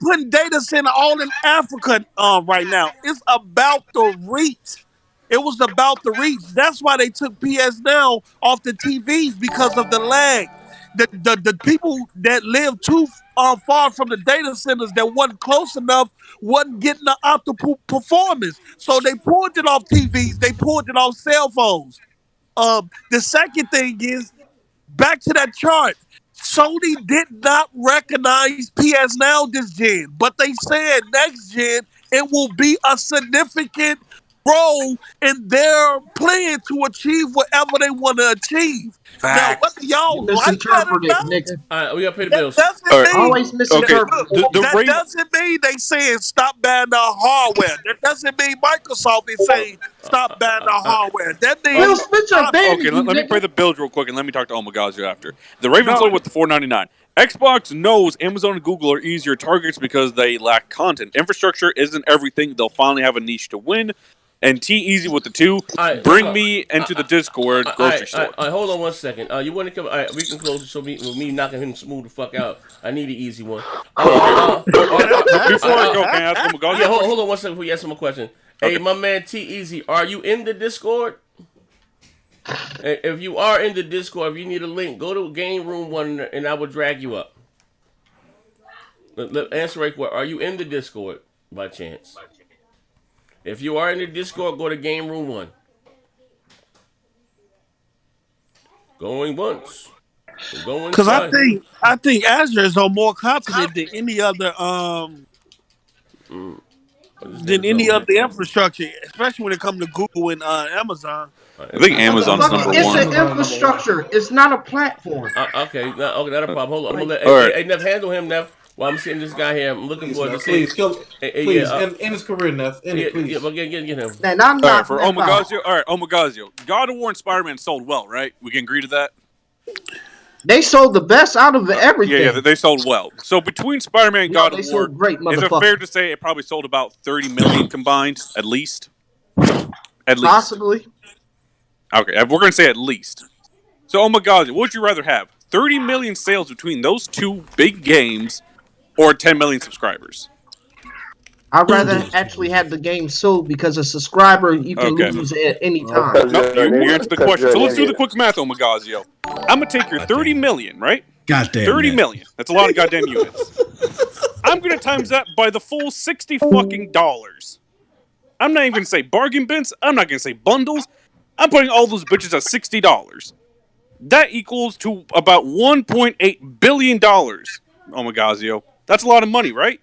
putting data center all in Africa right now. It's about the reach. It was about the reach. That's why they took PS Now off the TVs, because of the lag. The people that live too far from the data centers that wasn't close enough wasn't getting the optimal performance. So they pulled it off TVs. They pulled it off cell phones. The second thing is, back to that chart. Sony did not recognize PS Now this gen, but they said next gen it will be a significant role in their plan to achieve whatever they want to achieve. Now, whether y'all like that or not, nigga. All right, we got to pay the bills. that doesn't mean Always misinterpret. that doesn't mean they saying stop banning the hardware. That doesn't mean Microsoft is saying stop banning the hardware. That means Phil Spencer banned Okay, you, let me nigga. play the bills real quick, and let me talk to Omagazio after. The Ravens sold with the $4.99. Xbox knows Amazon and Google are easier targets because they lack content. Infrastructure isn't everything. They'll finally have a niche to win. And T-Easy with the 2. Bring me into the Discord grocery store. Hold on one second. You want to come? All right, we can close it. So me knocking him smooth the fuck out. I need an easy one. Before I go, can I ask Omagazio? Yeah, hold on one second before you ask him a question. Okay. Hey, my man T-Easy, are you in the Discord? If you are in the Discord, if you need a link, go to Game Room 1 and I will drag you up. Answer right quick. Are you in the Discord by chance? If you are in the Discord, go to Game Room 1. Going once. Going because I think Azure is more confident than any other than any of the infrastructure, especially when it comes to Google and Amazon. I think Amazon's number one. It's an infrastructure. It's not a platform. Okay, not a problem. Hold on. I'm gonna let Neff handle him, Neff. While I'm seeing this guy here, I'm looking for to see. Please, end his career, Neff. Please. Yeah, but get him. And I'm not. For Omagazio, all right, Omagazio. God of War and Spider-Man sold well, right? We can agree to that. They sold the best out of everything. Yeah, they sold well. So between Spider-Man and God of War, great, is it fair to say it probably sold about 30 million combined, at least? At least. Possibly. Okay, we're going to say at least. So, Omagazio, what would you rather have? 30 million sales between those two big games or 10 million subscribers? I'd rather actually have the game sold because a subscriber you can lose at any time. No, you answered the question. So let's do the quick math, Omagazio. I'm going to take your 30 million, right? Goddamn. 30 million. That's a lot of goddamn units. I'm going to times that by the full $60 fucking dollars. I'm not even going to say bargain bins. I'm not going to say bundles. I'm putting all those bitches at $60. That equals to about $1.8 billion, Omagazio. That's a lot of money, right?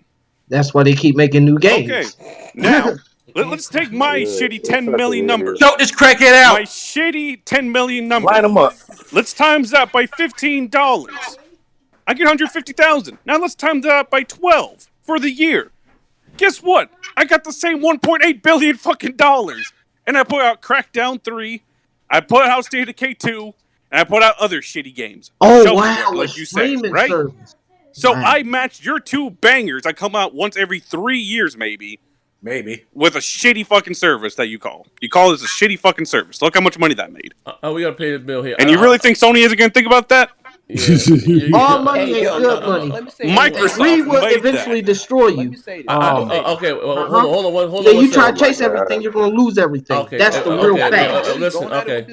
That's why they keep making new games. Okay. Now, let's take my shitty 10 million numbers. Choke this crackhead out. My shitty 10 million numbers. Line them up. Let's times that by $15. I get 150,000. Now let's times that by 12 for the year. Guess what? I got the same 1.8 billion fucking dollars. And I put out Crackdown 3. I put out State of Decay 2. And I put out other shitty games. Oh, wow. Like you said, right? Service. So I matched your two bangers. I come out once every 3 years, maybe. With a shitty fucking service that you call. You call this a shitty fucking service. Look how much money that made. We gotta pay the bill here. And you really think Sony isn't gonna think about that? All money ain't good money. Microsoft will eventually destroy you. Okay, hold on. Yeah, you try to chase everything, you're gonna lose everything. Okay, that's the real fact. Listen, okay.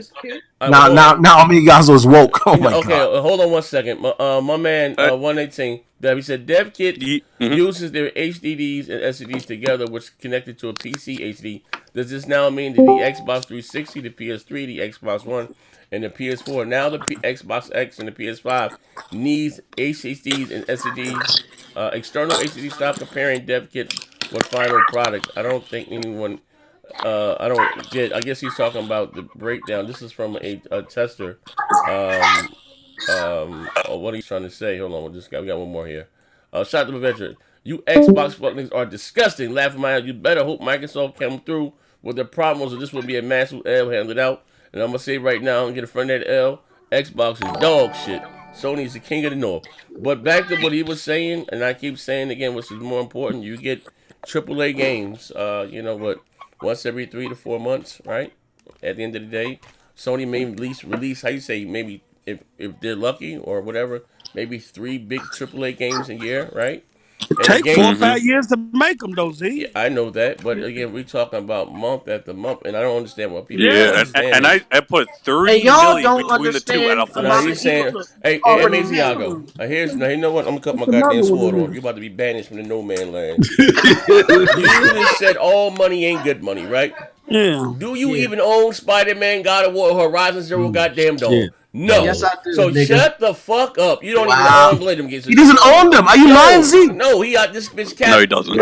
Now, Amigazo's woke. Oh my god. Okay, hold on one second. My man, 118. He said DevKit uses their HDDs and SSDs together, which is connected to a PC HD. Does this now mean that the Xbox 360, the PS3, the Xbox One, and the PS4, now the Xbox X and the PS5 needs HDDs and SSDs, external HDD? Stop comparing DevKit with final product. I don't think anyone. I don't get. I guess he's talking about the breakdown. This is from a tester. What are you trying to say? Hold on, we got one more here. Shout to the veteran. You Xbox fuckers are disgusting. Laughing my head. You better hope Microsoft come through with the problems, or this will be a massive L handed out. And I'm gonna say right now, and get a friend of that L. Xbox is dog shit. Sony's the king of the north. But back to what he was saying, and I keep saying again, which is more important. You get AAA games. You know what? Once every 3 to 4 months, right? At the end of the day, Sony may release. How you say? Maybe if they're lucky or whatever, maybe 3 big AAA games a year, right? Take 4 or 5 years to make them, though, Z. Yeah, I know that, but again, we're talking about month after month, and I don't understand what people. Yeah, and I put 30 million between the two at a full. No, he's saying, hey, Asiago. You know what? I'm gonna cut my goddamn sword off. You're about to be banished from the no man land. You just said all money ain't good money, right? Yeah. Do you even own Spider-Man, God of War, Horizon Zero Goddamn Dawn? Yeah. No. Yes, I do. So nigga. shut the fuck up. You don't even play them games. He doesn't own them. Are you lying, Z? No, he got this bitch cap. No, he doesn't.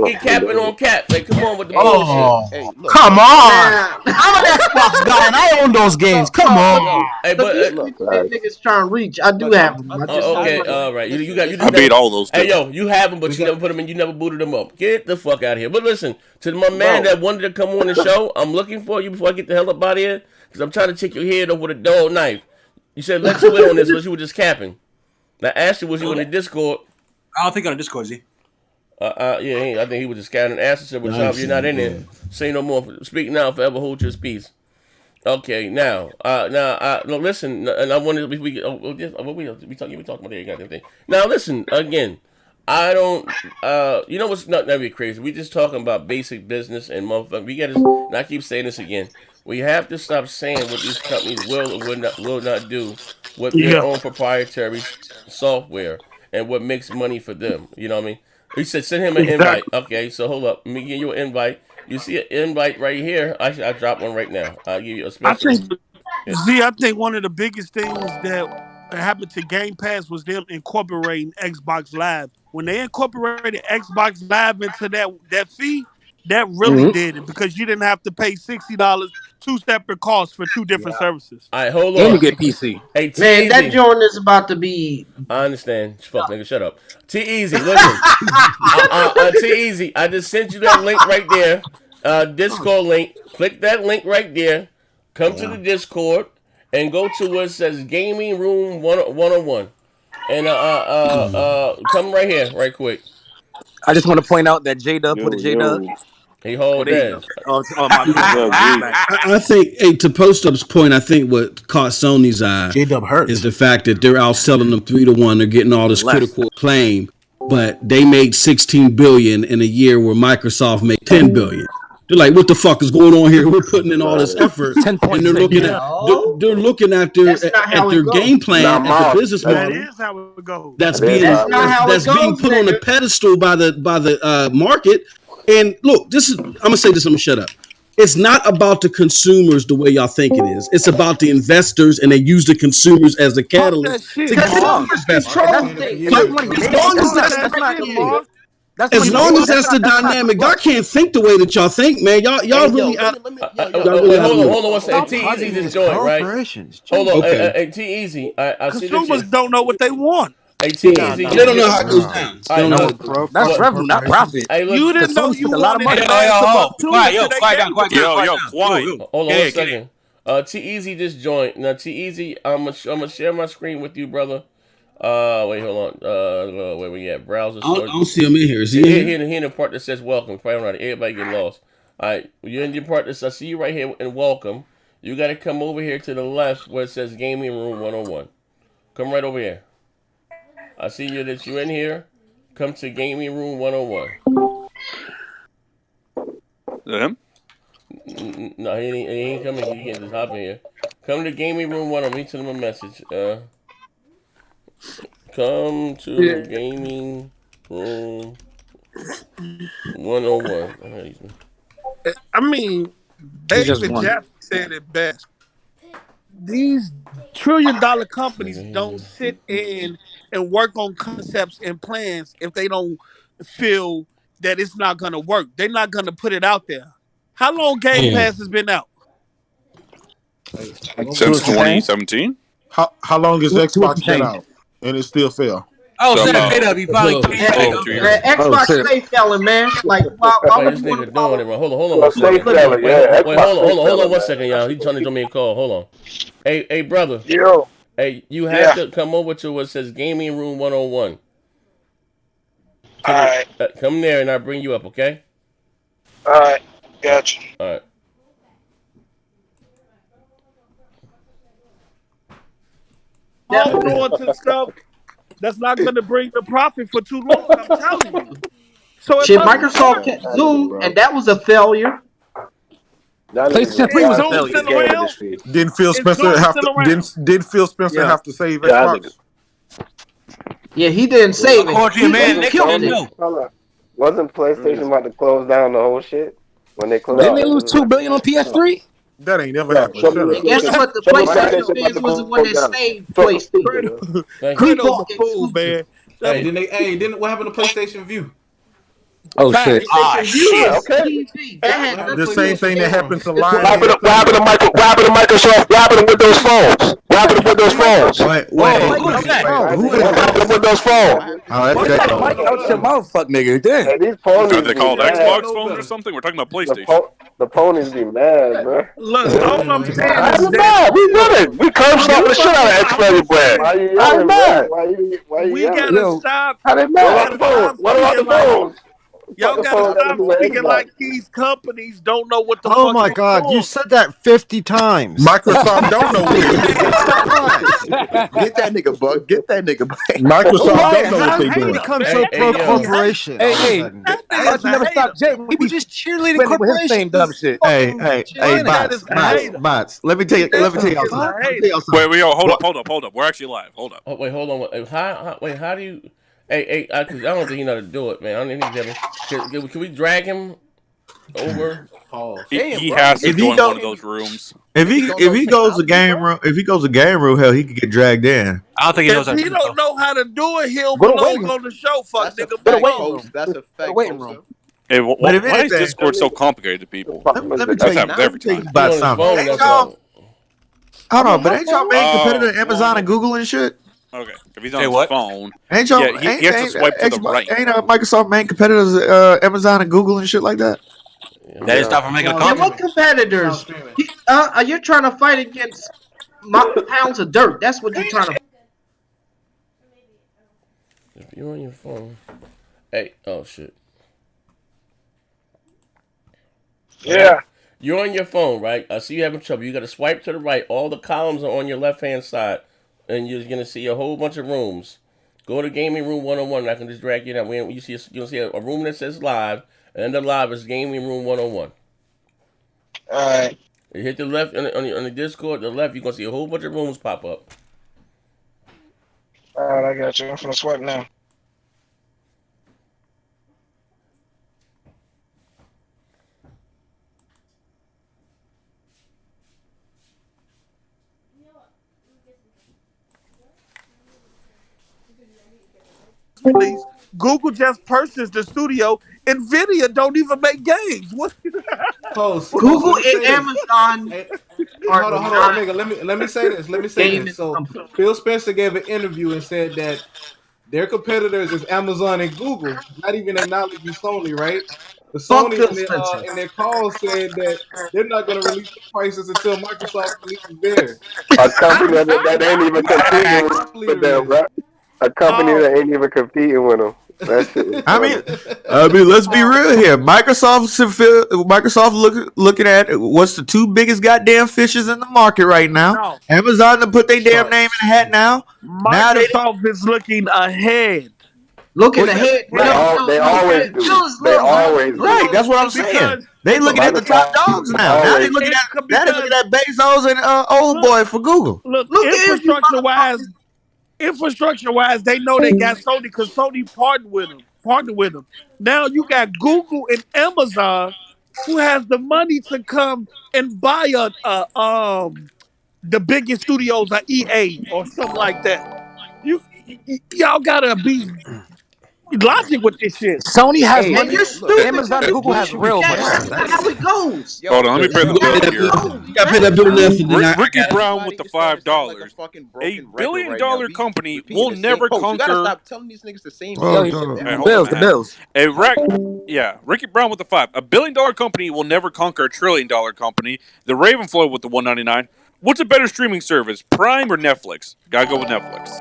He capping on cap. Like, come on with the bullshit. Hey, come on. I'm an Xbox guy and I own those games. Come on. Hey, but niggas trying to reach. I do have them. okay, all right. You got. I beat all those. Hey, yo, you have them, but you never put them in. You never booted them up. Get the fuck out of here. But listen, to my man that wanted to come on the show, I'm looking for you before I get the hell up out of here, because I'm trying to take your head off with a dull knife. You said let you in on this, but you were just capping. Now, Ashley, was you on the Discord? I don't think on the Discord, Z. Yeah, I think he was just scouting. Ashley said, "Well, if you're not in there, say no more. Speak now, forever hold your peace." Okay, now, no, listen, and I wanted we talking about the goddamn thing. Now, listen again. I don't, you know what's not really crazy? We just talking about basic business and motherfucker. We got to, and I keep saying this again. We have to stop saying what these companies will or will not do with their own proprietary software and what makes money for them. You know what I mean? He said send him an invite. Okay, so hold up. Let me give you an invite. You see an invite right here. I drop one right now. I'll give you a special. I think one of the biggest things that happened to Game Pass was them incorporating Xbox Live. When they incorporated Xbox Live into that fee, that really did it, because you didn't have to pay $60, 2 separate costs for 2 different services. All right, hold on. And you get PC. Hey, man, that joint is about to be. I understand. Fuck, nigga, shut up. T-Easy, listen. T-Easy, I just sent you that link right there. Discord link. Click that link right there. Come to the Discord and go to where it says Gaming Room 101. And come right here, right quick. I just want to point out that J-Dub put a J-Dub. He hold that. I think, to Post Up's point, I think what caught Sony's eye is the fact that they're outselling them 3-1. They're getting all this critical acclaim, but they made $16 billion in a year where Microsoft made $10 billion. They're like, what the fuck is going on here? We're putting in all this effort, and they're looking at their game plan, at the business model. That is how it goes. That's being put on a pedestal by the market. And look, I'm gonna say this. I'm gonna shut up. It's not about the consumers the way y'all think it is. It's about the investors, and they use the consumers as the catalyst to get investors. As long as that's the dynamic, y'all can't think the way that y'all think, man. Y'all really out. Hold on one second. T-Easy just joined, right? Hold on. Hey, T-Easy. I see consumers don't know what they want. Hey, T-Easy. They don't know how it goes down. That's revenue, not profit. Hey, look, You didn't know you a lot of money. Quiet down. Hold on 1 second. T-Easy just joined. Now, T-Easy, I'm gonna share my screen with you, brother. Wait, hold on. Where we at? Browser. I don't see him in here. Is he in here? He in the part that says welcome. Probably not. Everybody get lost. All right, you're in your part that I see you right here and welcome. You got to come over here to the left where it says Gaming Room 101. Come right over here. I see you that you're in here. Come to Gaming Room 101. Is that him? No, he ain't coming. You can't just hop in here. Come to Gaming Room 101. Let me send him a message. Come to Gaming Room 101. I mean, David Jaffe said it best. These trillion-dollar companies don't sit in and work on concepts and plans if they don't feel that it's not going to work. They're not going to put it out there. How long Game Pass has been out? Since 2017. How long has Xbox been out? And it still fail. Oh, so J-W, probably Xbox stay selling, man. Like, why this nigga doing it, man? Hold on 1 second. Wait, hold on 1 second, y'all. He's trying to do me a call. Hold on. Hey, brother. Yo. Hey, you have to come over to what says Gaming Room 101. All right. Come there and I'll bring you up, okay? All right. Gotcha. All right. Holding on to stuff that's not going to bring the profit for too long. I'm telling you. So Microsoft kept Zoom, and that was a failure. PlayStation 3 was a failure. Didn't Phil Spencer have to save Xbox? Yeah, he didn't save it. Wasn't PlayStation about to close down the whole shit when they closed? Didn't they lose $2 billion on PS3? That ain't never happened. And guess what? The PlayStation fans was the one that saved PlayStation. Kratos a fool, man. Then what happened to PlayStation View? Oh shit! The same thing that happened to Lion. What happened to Microsoft? What happened to Windows phones? What happened to Windows phones? Wait. Who happened to Windows phone? Mike out your mouth, fuck nigga. Damn. These ponies Are they called be Xbox mad. phones or something? We're talking about PlayStation. The ponies be mad, bro. Look, all I'm saying is that we winning. We curb stomping the shit out of Xbox brand. Why you yelling, man? Why you we yelling? gotta stop. How they mad? What about the phones? Y'all gotta stop speaking like these companies don't know what the fuck. Oh my God, you said that 50 times. Microsoft don't know what Get that nigga, Buck. Get that nigga, Buck. Microsoft don't know what they How you doing. become so pro corporation? Hey, you never stop Jay. We be just cheerleading with his same dumb shit. Hey, bots. Let me tell you something. Wait, hold up. We're actually live. Hold up. Oh, wait, hold on. How do you? Hey, cause I don't think he know how to do it, man. I don't think can we drag him over? He has to go in one of those rooms. If he goes to game room, hell, he could get dragged in. I don't think he knows how If to he do it. don't know how to do it, he'll Go to belong waiting on the show. Fuck nigga. That's a fact. Waiting room. Hey, why is anything- Discord so complicated to people? Let me tell That you happens every time. about something. Ain't y'all- Hold on, but ain't y'all main competitor to Amazon and Google and shit? Okay, if he's on his phone, Ain't y'all? he has to swipe to the right. Ain't Microsoft main competitors Amazon and Google and shit like that? That is stop from making a Yeah, comment. what competitors? You're trying to fight against pounds of dirt. That's what you're trying to. If you're on your phone, hey, oh shit. Yeah. You're on your phone, right? I see you having trouble. You got to swipe to the right. All the columns are on your left-hand side, and you're gonna see a whole bunch of rooms. Go to gaming room 101. And I can just drag you down. You'll see a room that says live, and under live is gaming room 101. All right. You hit the left on the Discord. The left, you're gonna see a whole bunch of rooms pop up. All right, I got you. I'm finna swipe now. Release. Google just purchased the studio. Nvidia don't even make games. What? Google and Amazon. Hold on, nigga. Let me say this. So Phil Spencer gave an interview and said that their competitors is Amazon and Google, not even acknowledging Sony, right? The Sony in their call said that they're not going to release the prices until Microsoft releases theirs. A company that ain't even competing with them, right? A company that ain't even competing with them. That shit is I mean, let's be real here. Microsoft looking at what's the two biggest goddamn fishes in the market right now. No. Amazon to put their damn name in the hat now. Microsoft is looking ahead. Looking ahead. They always do. They always do. Right, that's what I'm saying. They looking at the top dogs now. Now they looking at Bezos and old boy for Google. Look infrastructure wise, they know they got Sony because Sony partnered with them. Now you got Google and Amazon who has the money to come and buy the biggest studios like EA or something like that. Y'all gotta be logic with this shit. Sony has money. You're stupid. Amazon and Google has real money. That's not how it goes. Hold on, let me pay the bill here. Ricky Brown with the $5. A billion-dollar company will never conquer. You gotta stop telling these niggas the same The bills. Ricky Brown with the $5. A billion-dollar company will never conquer a $1 trillion company. The Ravenflow with the $1.99. What's a better streaming service, Prime or Netflix? Gotta go with Netflix.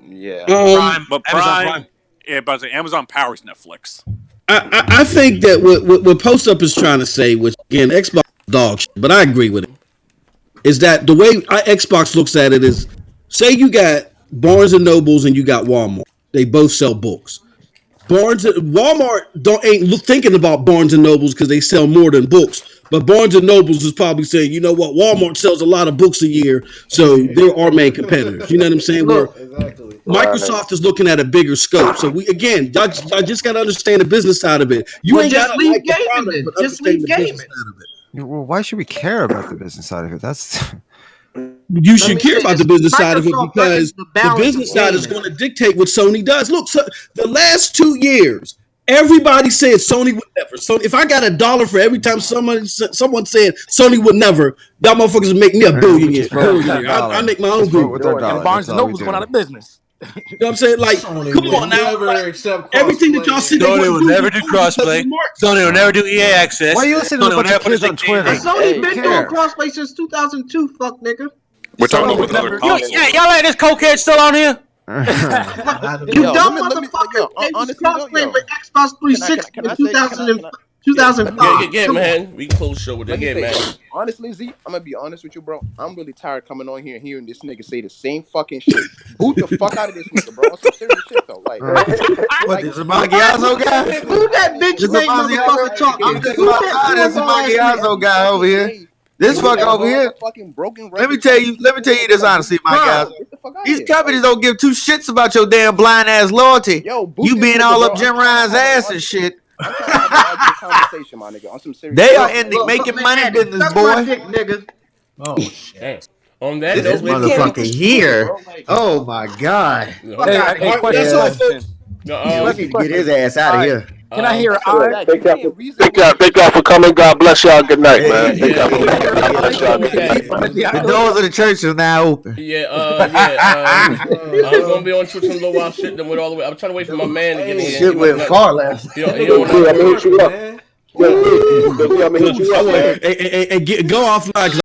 Yeah. Prime. Yeah, but Amazon powers Netflix. I think that what Post Up is trying to say, which again, Xbox dog shit, but I agree with it, is that the way Xbox looks at it is, say you got Barnes and Nobles and you got Walmart. They both sell books. Walmart ain't thinking about Barnes and Nobles because they sell more than books. But Barnes and Nobles is probably saying, you know what, Walmart sells a lot of books a year, so they're our main competitors. You know what I'm saying? Exactly. Microsoft is looking at a bigger scope. So y'all just got to understand the business side of it. You ain't got to leave gaming. Just leave gaming. Well, why should we care about the business side of it? That's you should care about the business side of it because the business side is going to dictate what Sony does. Look, so the last 2 years, everybody said Sony would never. So if I got $1 for every time someone said Sony would never, y'all motherfuckers would make me a billionaire. I make my own group. And Barnes & Noble's going out of business. You know what I'm saying? Like, come on now. Everything that y'all said Sony will never do crossplay. Sony will never do EA access. Why are you listening to a bunch of kids on Twitter? Sony been doing crossplay since 2002. Fuck, nigga. We're talking about other consoles. Yeah, y'all like this cokehead still on here? You dumb motherfucker. They was crossplay with Xbox 360 in 2005. Yeah, man. We can close the show with that. Yeah, man. Honestly, Z, I'm gonna be honest with you, bro. I'm really tired coming on here and hearing this nigga say the same fucking shit. Boot the fuck out of this nigga, bro. On some serious shit though. Like, what is a Magiazzo guy? Who that bitch made motherfucker talking? This is a Magiazzo guy over here. This fucker over here. Let me tell you this honestly, my guys. These companies don't give two shits about your damn blind ass loyalty. You being all up Jim Ryan's ass and shit. Conversation, my nigga. On some serious they are in the making money business, boy. Nigga. Oh shit. On that this motherfucker here. Oh my god. He need to get his ass out of here. Can I hear Thank y'all for coming. God bless y'all. Good night, man. Thank y'all for coming. God bless y'all. Good night. The doors of the church are now open. I'm gonna be on Twitch and low out shit. Then went all the way. I'm trying to wait for my man to get in. Shit went far left. He don't hit you up. Hey, go offline.